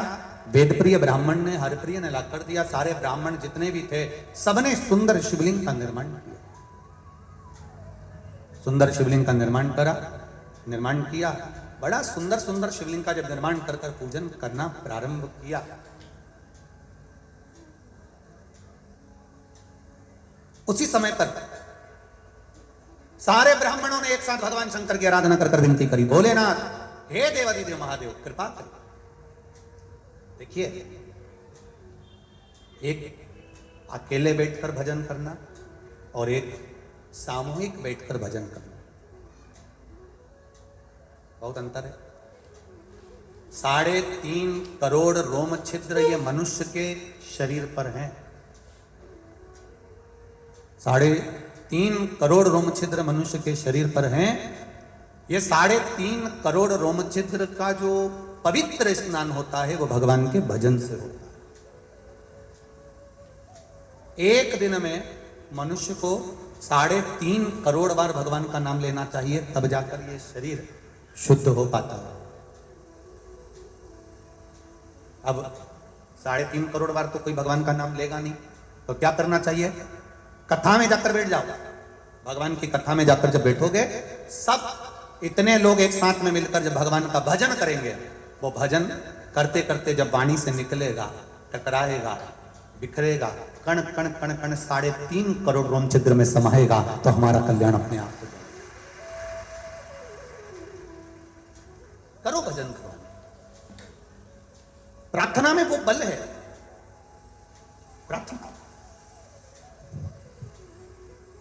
वेदप्रिय ब्राह्मण ने, हरप्रिय ने लाकर दिया। सारे ब्राह्मण जितने भी थे सबने सुंदर शिवलिंग का निर्माण किया। सुंदर शिवलिंग का निर्माण करा, निर्माण किया। बड़ा सुंदर सुंदर शिवलिंग का जब निर्माण कर कर पूजन करना प्रारंभ किया, उसी समय पर सारे ब्राह्मणों ने एक साथ भगवान शंकर की आराधना कर कर विनती करी, भोलेनाथ, हे देवादिदेव महादेव, कृपा करें। देखिए, एक अकेले बैठकर भजन करना और एक सामूहिक बैठकर भजन करना, बहुत अंतर है। 3.5 करोड़ रोम छिद्र ये मनुष्य के शरीर पर हैं। 3.5 करोड़ रोम छिद्र मनुष्य के शरीर पर हैं। ये 3.5 करोड़ रोम छिद्र का जो पवित्र स्नान होता है वो भगवान के भजन से होता है। एक दिन में मनुष्य को 3.5 करोड़ बार भगवान का नाम लेना चाहिए, तब जाकर ये शरीर शुद्ध हो पाता है। अब 3.5 करोड़ बार तो कोई भगवान का नाम लेगा नहीं, तो क्या करना चाहिए? कथा में जाकर बैठ जाओ। भगवान की कथा में जाकर जब बैठोगे, सब इतने लोग एक साथ में मिलकर जब भगवान का भजन करेंगे, वो भजन करते करते जब वाणी से निकलेगा, टकराएगा, बिखरेगा, कण कण कण कण 3.5 करोड़ रोम छिद्र में समाएगा, तो हमारा कल्याण अपने आप हो जाएगा। करो भजन भगवान। प्रार्थना में वो बल है।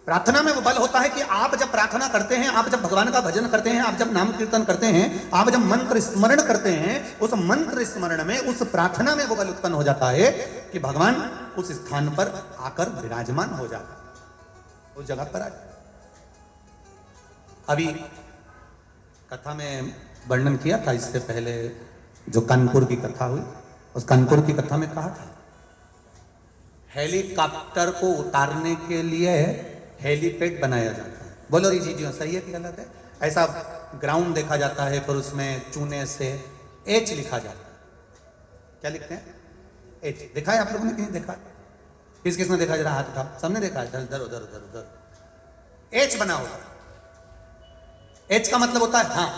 प्रार्थना में वो बल होता है कि आप जब प्रार्थना करते हैं, आप जब भगवान का भजन करते हैं, आप जब नाम कीर्तन करते हैं, आप जब मंत्र स्मरण करते हैं, उस मंत्र स्मरण में, उस प्रार्थना में वो बल उत्पन्न हो जाता है कि भगवान उस स्थान पर आकर विराजमान हो जाता है, उस जगह पर आ जाए। अभी कथा में वर्णन किया था, इससे पहले जो कानपुर की कथा हुई, उस कानपुर की कथा में कहा था हेलीकॉप्टर को उतारने के लिए हेलीपैड बनाया जाता है। बोलो जी जी सही है कि गलत है? ऐसा ग्राउंड देखा जाता है, फिर उसमें चूने से एच लिखा जाता है। क्या लिखते हैं? एच। देखा है आप लोगों ने? कहीं देखा? किस किसने देखा? जरा हाथ उठाओ। सबने देखा है? उधर उधर उधर उधर एच बना होगा। एच का मतलब होता है हाँ,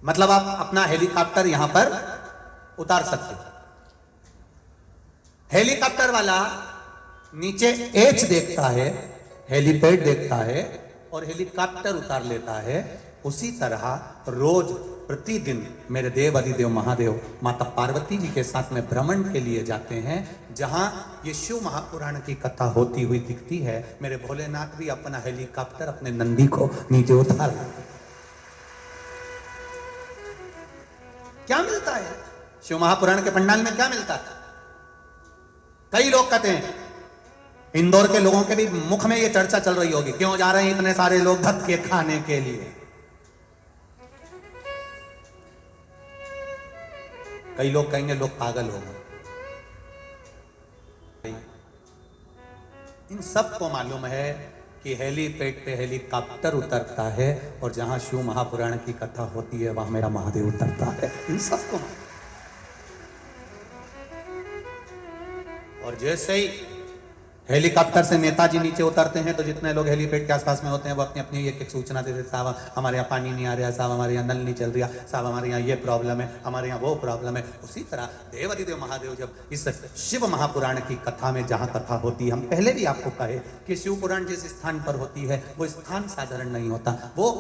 मतलब आप अपना हेलीकॉप्टर यहां पर उतार सकते हो। हेलीकॉप्टर वाला नीचे एच देखता है, हेलीपैड देखता है और हेलीकॉप्टर उतार लेता है। उसी तरह रोज प्रतिदिन मेरे देव अधिदेव महादेव माता पार्वती जी के साथ में भ्रमण के लिए जाते हैं। जहां ये शिव महापुराण की कथा होती हुई दिखती है, मेरे भोलेनाथ भी अपना हेलीकॉप्टर अपने नंदी को नीचे उतार लेते। क्या मिलता है शिव महापुराण के पंडाल में? क्या मिलता है? कई लोग कहते हैं, इंदौर के लोगों के भी मुख में ये चर्चा चल रही होगी, क्यों जा रहे हैं इतने सारे लोग धक्के खाने के लिए। कई लोग कहेंगे लोग पागल हो गए। इन सबको मालूम है कि हेलीपैड पे हेलीकॉप्टर उतरता है और जहां शिव महापुराण की कथा होती है वहां मेरा महादेव उतरता है। इन सबको। और जैसे ही हेलीकॉप्टर से नेताजी नीचे उतरते हैं तो जितने लोग हेलीपैड के आसपास में होते हैं वो अपनी अपनी एक एक सूचना देते हैं, साहब हमारे यहाँ पानी नहीं आ रहा, साहब हमारे यहाँ नल नहीं चल रहा, साहब हमारे यहाँ ये प्रॉब्लम है, हमारे यहाँ वो प्रॉब्लम है। उसी तरह देवादिदेव महादेव जब इस शिव महापुराण की कथा में जहाँ कथा होती है, हम पहले भी आपको कहे कि शिव पुराण जिस स्थान पर होती है वो स्थान साधारण नहीं होता, वो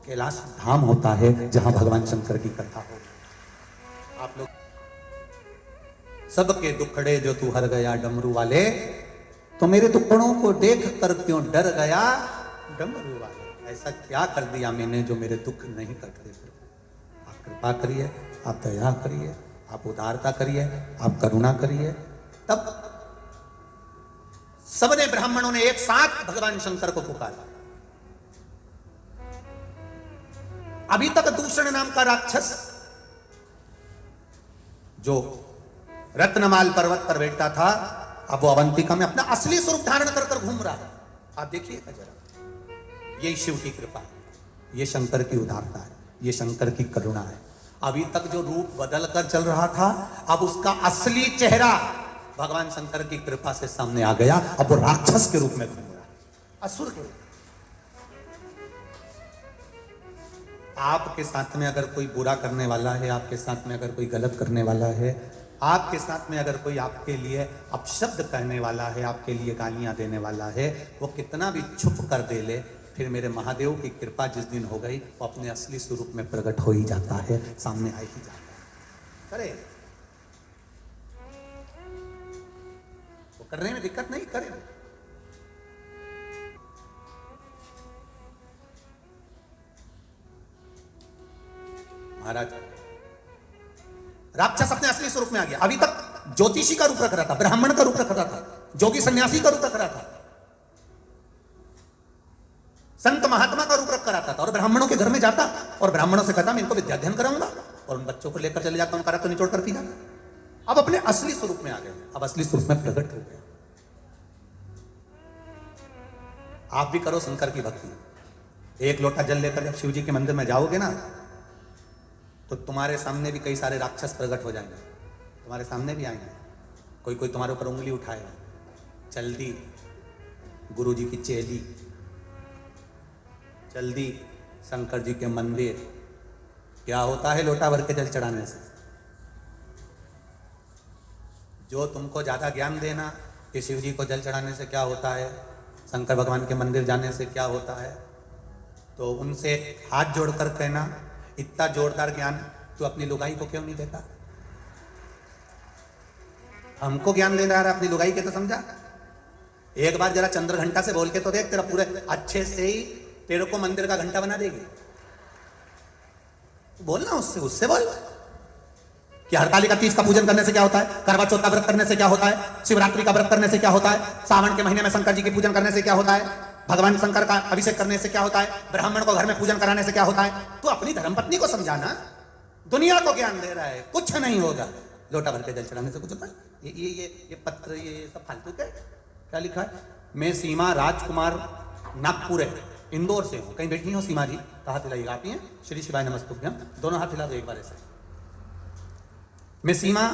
कैलाश धाम होता है जहाँ भगवान शंकर की कथा हो। आप लोग सबके दुखड़े जो तू हर गया डमरू वाले, तो मेरे दुखड़ों को देख कर क्यों डर गया डमरू वाले। ऐसा क्या कर दिया मैंने जो मेरे दुख नहीं कटते। आप कृपा करिए, आप दया करिए, आप उदारता करिए, आप करुणा करिए। तब सबने ब्राह्मणों ने एक साथ भगवान शंकर को पुकारा। अभी तक दूषण नाम का राक्षस जो रत्नमाल पर्वत पर बैठा था, अब वो अवंतिका में अपना असली स्वरूप धारण कर कर घूम रहा है। आप देखिएगा जरा, ये शिव की कृपा है, ये शंकर की उदारता है, ये शंकर की करुणा है। अभी तक जो रूप बदल कर चल रहा था, अब उसका असली चेहरा भगवान शंकर की कृपा से सामने आ गया। अब वो राक्षस के रूप में घूम रहा है, असुर के रूप में। आपके साथ में अगर कोई बुरा करने वाला है, आपके साथ में अगर कोई गलत करने वाला है, आपके साथ में अगर कोई आपके लिए अपशब्द कहने वाला है, आपके लिए गालियां देने वाला है, वो कितना भी छुप कर दे ले, फिर मेरे महादेव की कृपा जिस दिन हो गई, वो अपने असली स्वरूप में प्रकट हो ही जाता है, सामने आ ही जाता है। करे वो करने में दिक्कत नहीं, करे। महाराज राक्षस अपने असली स्वरूप में आ गया। अभी तक ज्योतिषी का रूप रख रहा था, ब्राह्मण का रूप रख रहा था, जोगी सन्यासी का रूप रख रहा था, संत महात्मा का रूप रख रहा था, और ब्राह्मणों के घर में जाता और ब्राह्मणों से कहता मैं इनको विद्याध्ययन कराऊंगा, और उन बच्चों को लेकर चले जाता, उनका रक्त निचोड़ कर पी जाता। अब अपने असली स्वरूप में आ गए, अब असली स्वरूप में प्रकट हो गए। आप भी करो शंकर की भक्ति। एक लोटा जल लेकर जब शिव जी के मंदिर में जाओगे ना, तो तुम्हारे सामने भी कई सारे राक्षस प्रकट हो जाएंगे, तुम्हारे सामने भी आएंगे। कोई कोई तुम्हारे ऊपर उंगली उठाएगा, चल दी गुरु जी की चेली, चल दी शंकर जी के मंदिर। क्या होता है लोटा भर के जल चढ़ाने से? जो तुमको ज्यादा ज्ञान देना कि शिव जी को जल चढ़ाने से क्या होता है, शंकर भगवान के मंदिर जाने से क्या होता है, तो उनसे हाथ जोड़कर कहना इतना जोरदार ज्ञान तू अपनी लुगाई को क्यों नहीं देता? हमको ज्ञान दे रहा है, अपनी लुगाई के तो समझा। एक बार जरा चंद्र घंटा से बोल के तो देख, तेरा पूरे अच्छे से ही तेरे को मंदिर का घंटा बना देगी। बोलना उससे, उससे बोल कि हरतालिका तीज का पूजन करने से क्या होता है, करवा चौथ का व्रत करने से क्या होता है, शिवरात्रि का व्रत करने से क्या होता है, सावन के महीने में शंकर जी की पूजन करने से क्या होता है, भगवान शंकर का अभिषेक करने से क्या होता है, ब्राह्मण को घर में पूजन कराने से क्या होता है। तो अपनी धर्मपत्नी को समझाना, दुनिया को ज्ञान दे रहा है, कुछ नहीं होगा। लोटा भर के जल चढ़ाने से कुछ होता है? ये पत्र ये सब फालतू के क्या लिखा है? मैं सीमा राजकुमार नागपुर है, इंदौर से हूं। कहीं बैठी हो सीमा जी? हाथ हिलाइएगा। आप ही हैं? श्री शिवाय नमस्तुभ्यम, दोनों हाथ हिला दो एक बार ऐसे। मैं सीमा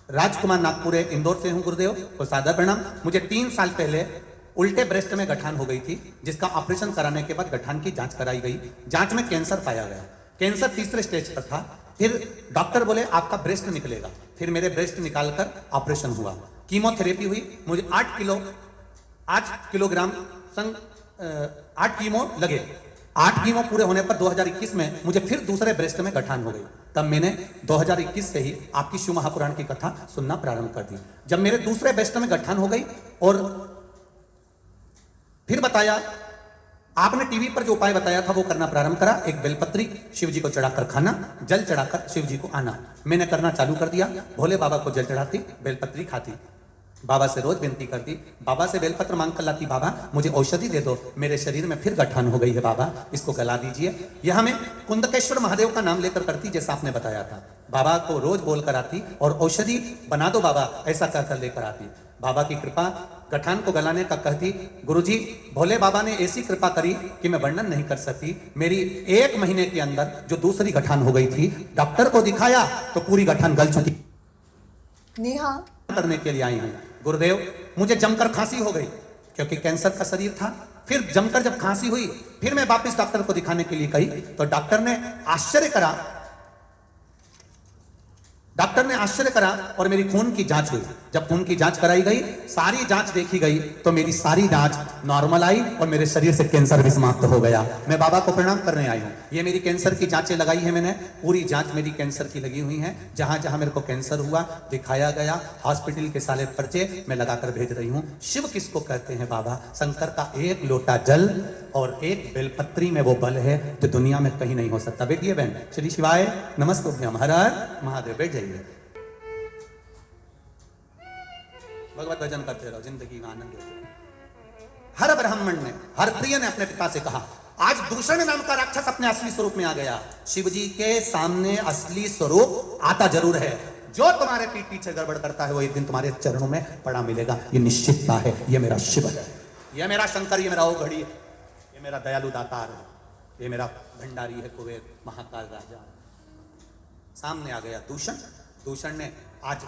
राजकुमार नागपुर है, इंदौर से हूं गुरुदेव, तो सादर प्रणाम। मुझे 3 साल पहले उल्टे ब्रेस्ट में गठान हो गई थी, जिसका ऑपरेशन कराने के बाद गठान की जांच कराई गई। जांच में कैंसर पाया गया, कैंसर 3रे स्टेज पर था। फिर डॉक्टर बोले आपका ब्रेस्ट निकलेगा। फिर मेरे ब्रेस्ट निकालकर ऑपरेशन हुआ, कीमोथेरेपी हुई। मुझे 8 किलोग्राम 8 कीमो लगे। 8 कीमो पूरे होने पर 2021 में मुझे फिर दूसरे ब्रेस्ट में गठान हो गई। तब मैंने 2021 से ही आपकी शिव महापुराण की कथा सुनना प्रारंभ कर दी। जब मेरे दूसरे ब्रेस्ट में गठान हो गई और फिर बताया, आपने टीवी पर जो उपाय बताया था वो करना प्रारंभ करा। एक बेलपत्री शिव जी को चढ़ाकर खाना, जल चढ़ाकर शिव जी को आना। मैंने करना चालू कर दिया। भोले बाबा को जल चढ़ाती, बेलपत्री खाती, बाबा से रोज विनती करती, बाबा से बेलपत्र मांग कर लाती, बाबा मुझे औषधि दे दो, मेरे शरीर में फिर गठान हो गई है, बाबा इसको गला दीजिए। यह मैं कुंदकेश्वर महादेव का नाम लेकर करती, जैसा आपने बताया था। बाबा को रोज बोलकर आती और औषधि बना दो बाबा, ऐसा कहकर लेकर आती। बाबा की कृपा, गठान को गलाने का कहती। गुरुजी, भोले बाबा ने ऐसी कृपा करी कि मैं वर्णन नहीं कर सकती। मेरी 1 महीने के अंदर जो दूसरी गठान हो गई थी, डॉक्टर को दिखाया तो पूरी गठान गल चुकी। नेहा करने के लिए आई हूं गुरुदेव, मुझे जमकर खांसी हो गई क्योंकि कैंसर का शरीर था। फिर जमकर जब खांसी हुई, फिर मैं वापस डॉक्टर को दिखाने के लिए गई तो डॉक्टर ने आश्चर्य करा और मेरी खून की जांच हुई। जब खून की जांच कराई गई, सारी जांच देखी गई तो मेरी सारी जांच नॉर्मल आई और मेरे शरीर से कैंसर भी समाप्त हो गया। मैं बाबा को प्रणाम करने आई हूं। ये मेरी कैंसर की जांचें लगाई है मैंने, पूरी जांच मेरी कैंसर की लगी हुई है। जहां जहां मेरे को कैंसर हुआ दिखाया गया, हॉस्पिटल के सारे पर्चे मैं लगाकर भेज रही हूं। शिव किसको कहते हैं बाबा? शंकर का एक लोटा जल और एक बेलपत्री में वो बल है जो दुनिया में कहीं नहीं हो सकता। बैठिए बहन, श्री शिवाय नमस्तुभ्यम, हर हर महादेव। बैठ जाइए, भगवत भजन करते रहो, जिंदगी का आनंद लेते। हर ब्राह्मण ने, हर प्रिय ने अपने पिता से कहा, आज दूषण नाम का राक्षस अपने असली स्वरूप में आ गया। शिव जी के सामने असली स्वरूप आता जरूर है। जो तुम्हारे पीठ पीछे गड़बड़ करता है वो एक दिन तुम्हारे चरणों में पड़ा मिलेगा। ये निश्चितता है। ये मेरा शिव है, ये मेरा शंकर, ये मेरा ओघड़ी है, ये मेरा दयालु दातार है, ये मेरा भंडारी है, कुबेर महाकाल राजा। सामने आ गया दूषण। दूषण ने आज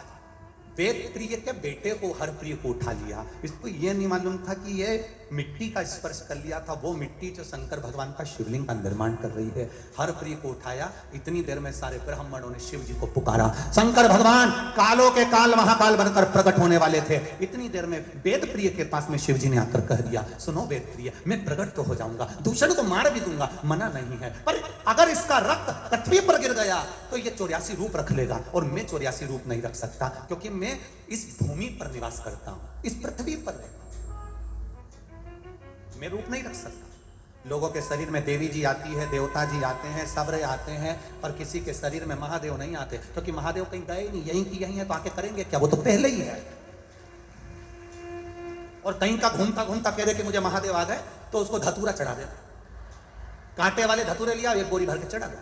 वेद प्रिय के बेटे को, हर प्रिय को उठा लिया। इसको यह नहीं मालूम था कि यह मिट्टी का स्पर्श कर लिया था, वो मिट्टी जो शंकर भगवान का शिवलिंग का निर्माण कर रही है। हर प्रिय को उठाया। इतनी देर में सारे ब्राह्मणों ने शिव जी को पुकारा। शंकर भगवान कालों के काल महाकाल बनकर प्रकट होने वाले थे। इतनी देर में वेद प्रिय के पास में शिव जी ने आकर कह दिया, सुनो वेद प्रिय, मैं प्रकट तो हो जाऊंगा, दूषण को मार भी दूंगा, मना नहीं है, पर अगर इसका रक्त पृथ्वी पर गिर गया तो ये 84 रूप रख लेगा और मैं 84 रूप नहीं रख सकता, क्योंकि मैं इस भूमि पर निवास करता हूं, इस पृथ्वी पर रहता हूं, मैं रूप नहीं रख सकता। लोगों के शरीर में देवी जी आती है, देवता जी आते हैं, सब्र आते हैं, पर किसी के शरीर में महादेव नहीं आते, क्योंकि महादेव कहीं गए नहीं, यहीं की यहीं है, तो आके करेंगे क्या? वो तो पहले ही है। और कहीं का घूमता घूमता कह दे कि मुझे महादेव आ गए तो उसको धतूरा चढ़ा दे, कांटे वाले धतूरे लिया, एक बोरी भर के चढ़ा दो।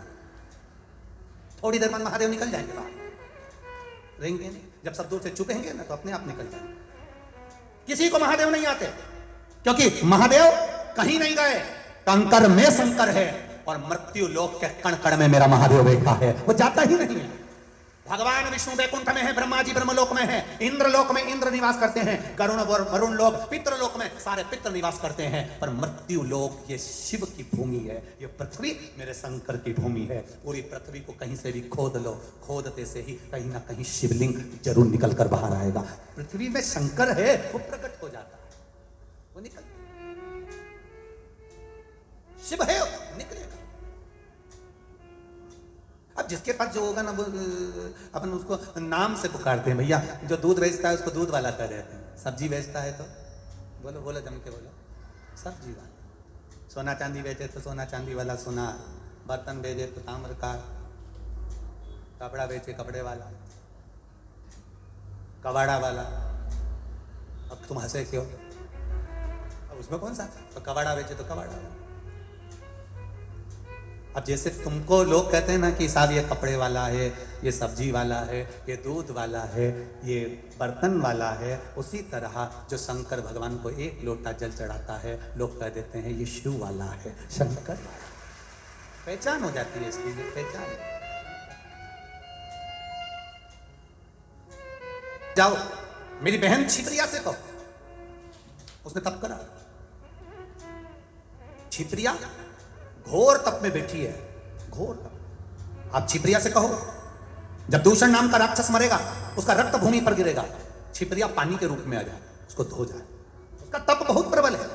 थोड़ी देर बाद महादेव निकल जाएंगे बाहर, रहेंगे नहीं। जब सब दूर से चुपेंगे ना तो अपने आप निकल जाएंगे। किसी को महादेव नहीं आते, क्योंकि महादेव कहीं नहीं गए, कंकर में शंकर है और मृत्यु लोक के कण कण में मेरा महादेव बैठा है, वो जाता ही नहीं है। भगवान विष्णु वैकुंठ में है, ब्रह्मा जी ब्रह्मलोक में है, इंद्र लोक में इंद्र निवास करते हैं, गरुण वरुण लोक, पितृ लोक में सारे पितृ निवास करते हैं, पर मृत्यु लोक ये शिव की भूमि है, ये पृथ्वी मेरे शंकर की भूमि है। पूरी पृथ्वी को कहीं से भी खोद लो, खोदते से ही कहीं ना कहीं शिवलिंग जरूर निकल कर बाहर आएगा। पृथ्वी में शंकर है, वो प्रकट हो जाता है, वो निकल, शिव है, निकलेगा। अब जिसके पास जो होगा ना वो अपन उसको नाम से पुकारते हैं। भैया जो दूध बेचता है उसको दूध वाला कह देते हैं, सब्जी बेचता है तो बोलो बोलो जम के बोलो, सब्जी वाला। सोना चांदी बेचे तो सोना चांदी वाला सोना, बर्तन बेचे तो ताम्र का, कपड़ा बेचे कपड़े वाला, कबाड़ा वाला। अब तुम हंसे क्यों? अब उसमें कौन सा? तो कबाड़ा बेचे तो कबाड़ा वाला। अब जैसे तुमको लोग कहते हैं ना कि साहब ये कपड़े वाला है, ये सब्जी वाला है, ये दूध वाला है, ये बर्तन वाला है, उसी तरह जो शंकर भगवान को एक लोटा जल चढ़ाता है लोग कह देते हैं ये शिव वाला है, शंकर। पहचान हो जाती है इसकी, पहचान। जाओ मेरी बहन छिपरिया से कहो, उसने तप करा। छिपरिया घोर तप में बैठी है, घोर तप। आप छिपरिया से कहो, जब दूषण नाम का राक्षस मरेगा, उसका रक्त भूमि पर गिरेगा, छिपरिया पानी के रूप में आ जाए, उसको धो जाए। उसका तप बहुत प्रबल है,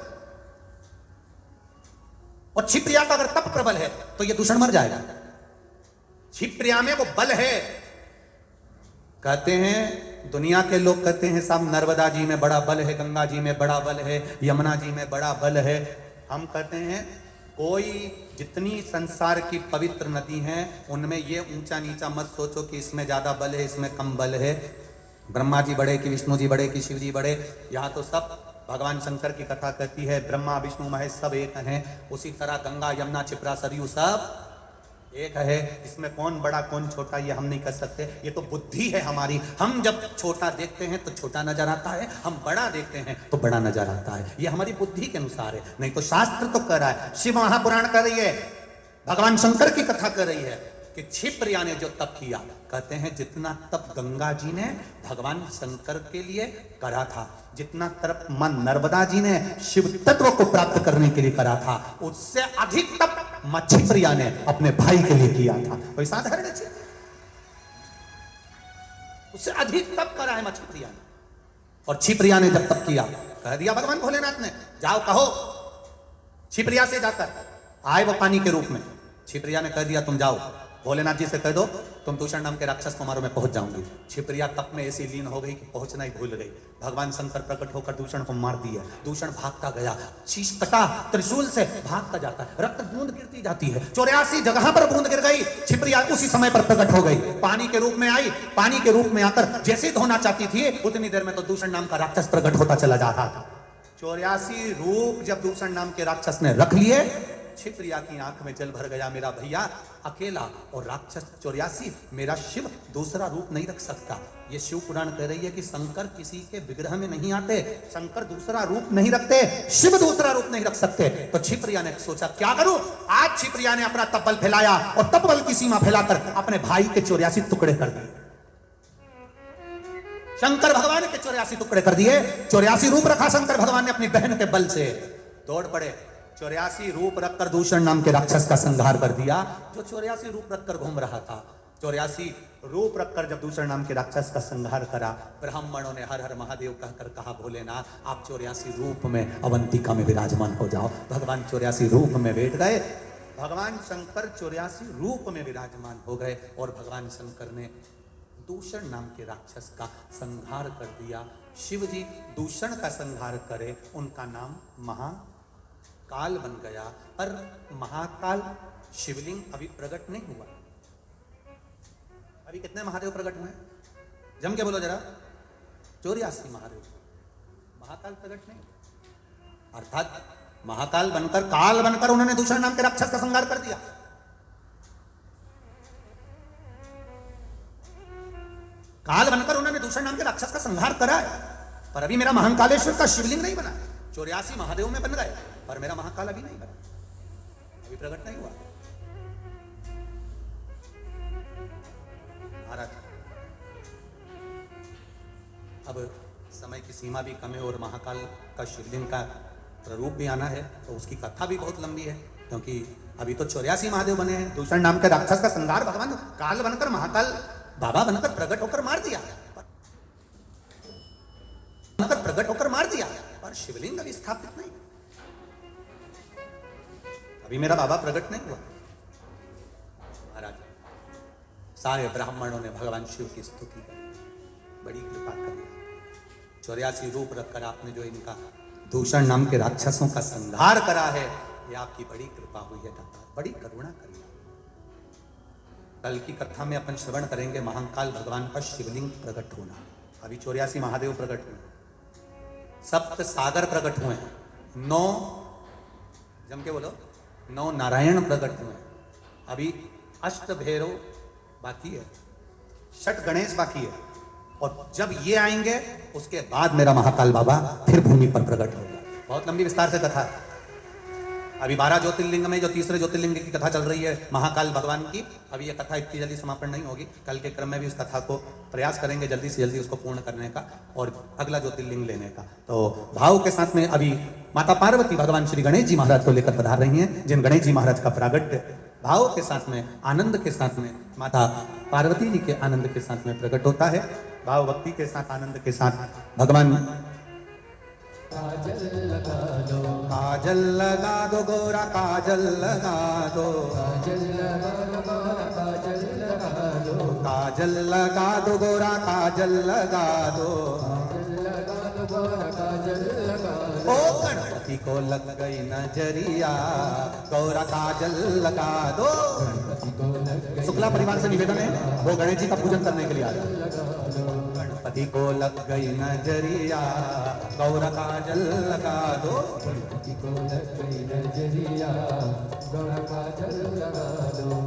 और छिपरिया का अगर तप प्रबल है तो यह दूषण मर जाएगा। छिपरिया में वो बल है। कहते हैं दुनिया के लोग कहते हैं साहब नर्मदा जी में बड़ा बल है, गंगा जी में बड़ा बल है, यमुना जी में बड़ा बल है। हम कहते हैं कोई जितनी संसार की पवित्र नदी हैं उनमें ये ऊंचा नीचा मत सोचो कि इसमें ज्यादा बल है, इसमें कम बल है। ब्रह्मा जी बड़े कि विष्णु जी बड़े कि शिव जी बड़े, यहाँ तो सब भगवान शंकर की कथा कहती है, ब्रह्मा विष्णु महेश सब एक हैं। उसी तरह गंगा यमुना क्षिप्रा सरयू सब एक है। इसमें कौन बड़ा कौन छोटा ये हम नहीं कर सकते, ये तो बुद्धि है हमारी। हम जब छोटा देखते हैं तो छोटा नजर आता है, हम बड़ा देखते हैं तो बड़ा नजर आता है। ये हमारी बुद्धि के अनुसार है, नहीं तो शास्त्र तो कह रहा है, शिव महापुराण कर रही है, भगवान शंकर की कथा कर रही है कि छिपरिया ने जो तप किया, कहते हैं जितना तप गंगा जी ने भगवान शंकर के लिए करा था। जितना तप मां नर्मदा जी ने शिव तत्व को प्राप्त करने के लिए करा था, उससे अधिक तप मां क्षिप्रिया ने अपने भाई के लिए किया था। कोई साधारण है? उससे अधिक तप करा है मां क्षिप्रिया ने। और क्षिप्रिया ने जब तप किया, कह दिया भगवान भोलेनाथ ने, जाओ कहो क्षिप्रिया से जाकर आए वो पानी के रूप में। क्षिप्रिया ने कह दिया तुम जाओ, भोलेनाथ जी से कह दो तुम दूषण नाम के राक्षस को मारो, मैं पहुंच जाऊंगी। क्षिप्रिया तप में ऐसी लीन हो गई कि पहुंचना ही भूल गई। भगवान शंकर प्रकट होकर दूषण को मार दिया। दूषण भागता गया, शीश कटा, त्रिशूल से भागता जाता है, रक्त बूंद गिरती जाती है। 84 जगह पर बूंद गिर गई। क्षिप्रिया उसी समय पर प्रकट हो गई, पानी के रूप में आई। पानी के रूप में आकर जैसे धोना चाहती थी, उतनी देर में तो दूषण नाम का राक्षस प्रकट होता चला जा रहा था। 84 रूप जब दूषण नाम के राक्षस ने रख लिए, क्षिप्रिया की आंख में जल भर गया। मेरा भैया अकेला और राक्षस 84, मेरा शिव दूसरा रूप नहीं रख सकता। ये शिव पुराण कह रही है कि शंकर किसी के विग्रह में नहीं आते, शंकर दूसरा रूप नहीं रखते, शिव दूसरा रूप नहीं रख सकते। तो क्षिप्रिया ने सोचा क्या करूं। आज क्षिप्रिया ने अपना तपबल फैलाया और तपबल की सीमा फैलाकर अपने भाई के 84 टुकड़े कर दिए। शंकर भगवान के 84 टुकड़े कर दिए। 84 रूप रखा शंकर भगवान ने अपनी बहन के बल से। दौड़ पड़े, 84 रूप रखकर दूषण नाम के राक्षस का संहार कर दिया, जो 84 रूप रखकर घूम रहा था। 84 रूप रखकर जब दूषण नाम के राक्षस का संहार करा, ब्राह्मणों ने हर हर महादेव कहकर कहा भोलेनाथ आप 84 रूप में अवंतिका में विराजमान हो जाओ। भगवान 84 रूप में बैठ गए। भगवान शंकर 84 रूप में विराजमान हो गए और भगवान शंकर ने दूषण नाम के राक्षस का संहार कर दिया। शिव जी दूषण का संहार करे, उनका नाम महाकाल बन गया। पर महाकाल शिवलिंग अभी प्रकट नहीं हुआ। अभी कितने महादेव प्रकट हुए? जम के बोलो जरा। 84 महादेव। महाकाल प्रकट नहीं, अर्थात महाकाल बनकर, काल बनकर उन्होंने दूषण नाम के राक्षस का संहार कर दिया। काल बनकर उन्होंने दूषण नाम के राक्षस का संहार करा है, पर अभी मेरा महाकालेश्वर का शिवलिंग नहीं बना। 84 महादेव में बन गए, पर मेरा महाकाल अभी नहीं बना, अभी प्रकट नहीं हुआ। महाराज अब समय की सीमा भी कम है और महाकाल का शिवलिंग का स्वरूप भी आना है, तो उसकी कथा भी बहुत लंबी है, क्योंकि अभी तो 84 महादेव बने हैं। दूषण नाम के राक्षस का संहार भगवान काल बनकर, महाकाल बाबा बनकर प्रकट होकर मार दिया, प्रकट होकर मार दिया, पर शिवलिंग अभी स्थापित नहीं। अभी मेरा बाबा प्रकट नहीं हुआ। महाराज सारे ब्राह्मणों ने भगवान शिव की स्तुति की, बड़ी कृपा करी। 84 रूप रखकर आपने जो इनका दूषण नाम के राक्षसों का संहार करा है, ये आपकी बड़ी कृपा हुई है दाता, बड़ी करुणा करी। कल की कथा में अपन श्रवण करेंगे महाकाल भगवान का शिवलिंग प्रकट होना। अभी 84 महादेव प्रकट हुए, सप्त सागर प्रकट हुए हैं, 9 जम के बोलो 9 नारायण प्रकट हुए हैं। अभी अष्ट भैरव बाकी है, षट गणेश बाकी है, और जब ये आएंगे उसके बाद मेरा महाकाल बाबा फिर भूमि पर प्रकट होगा। बहुत लंबी विस्तार से कथा है। अभी 12 ज्योतिर्लिंग में जो तीसरे ज्योतिर्लिंग की कथा चल रही है महाकाल भगवान की, अभी ये कथा इतनी जल्दी समापन नहीं होगी। कल के क्रम में भी उस कथा को प्रयास करेंगे जल्दी से जल्दी उसको पूर्ण करने का और अगला ज्योतिर्लिंग लेने का। तो भाव के साथ में अभी माता पार्वती भगवान श्री गणेश जी महाराज को लेकर पधार रही हैं, जिन गणेश जी महाराज का प्रागट्य भाव के साथ में, आनंद के साथ में, माता पार्वती जी के आनंद के साथ में प्रकट होता है। भाव भक्ति के साथ, आनंद के साथ भगवान काजल लगा दो, काजल लगा दो गोरा, काजल लगा दो, काजल लगा दो गोरा, काजल लगा दो, काजल लगा दो गोरा, काजल लगा दो, काजल लगा दो गोरा, काजल लगा दो। ओ गणपति को लग गई नजरिया, गौरा काजल लगा दो। गणपति को लग गई शुक्ला परिवार से निवेदन है, वो गणेश जी का पूजन करने के लिए आ जाए। लगा दो, गणपति को लग गई नजरिया, गौरा काजल लगा दो। गणपति को लग गई नजरिया, गोरा काजल लगा दो।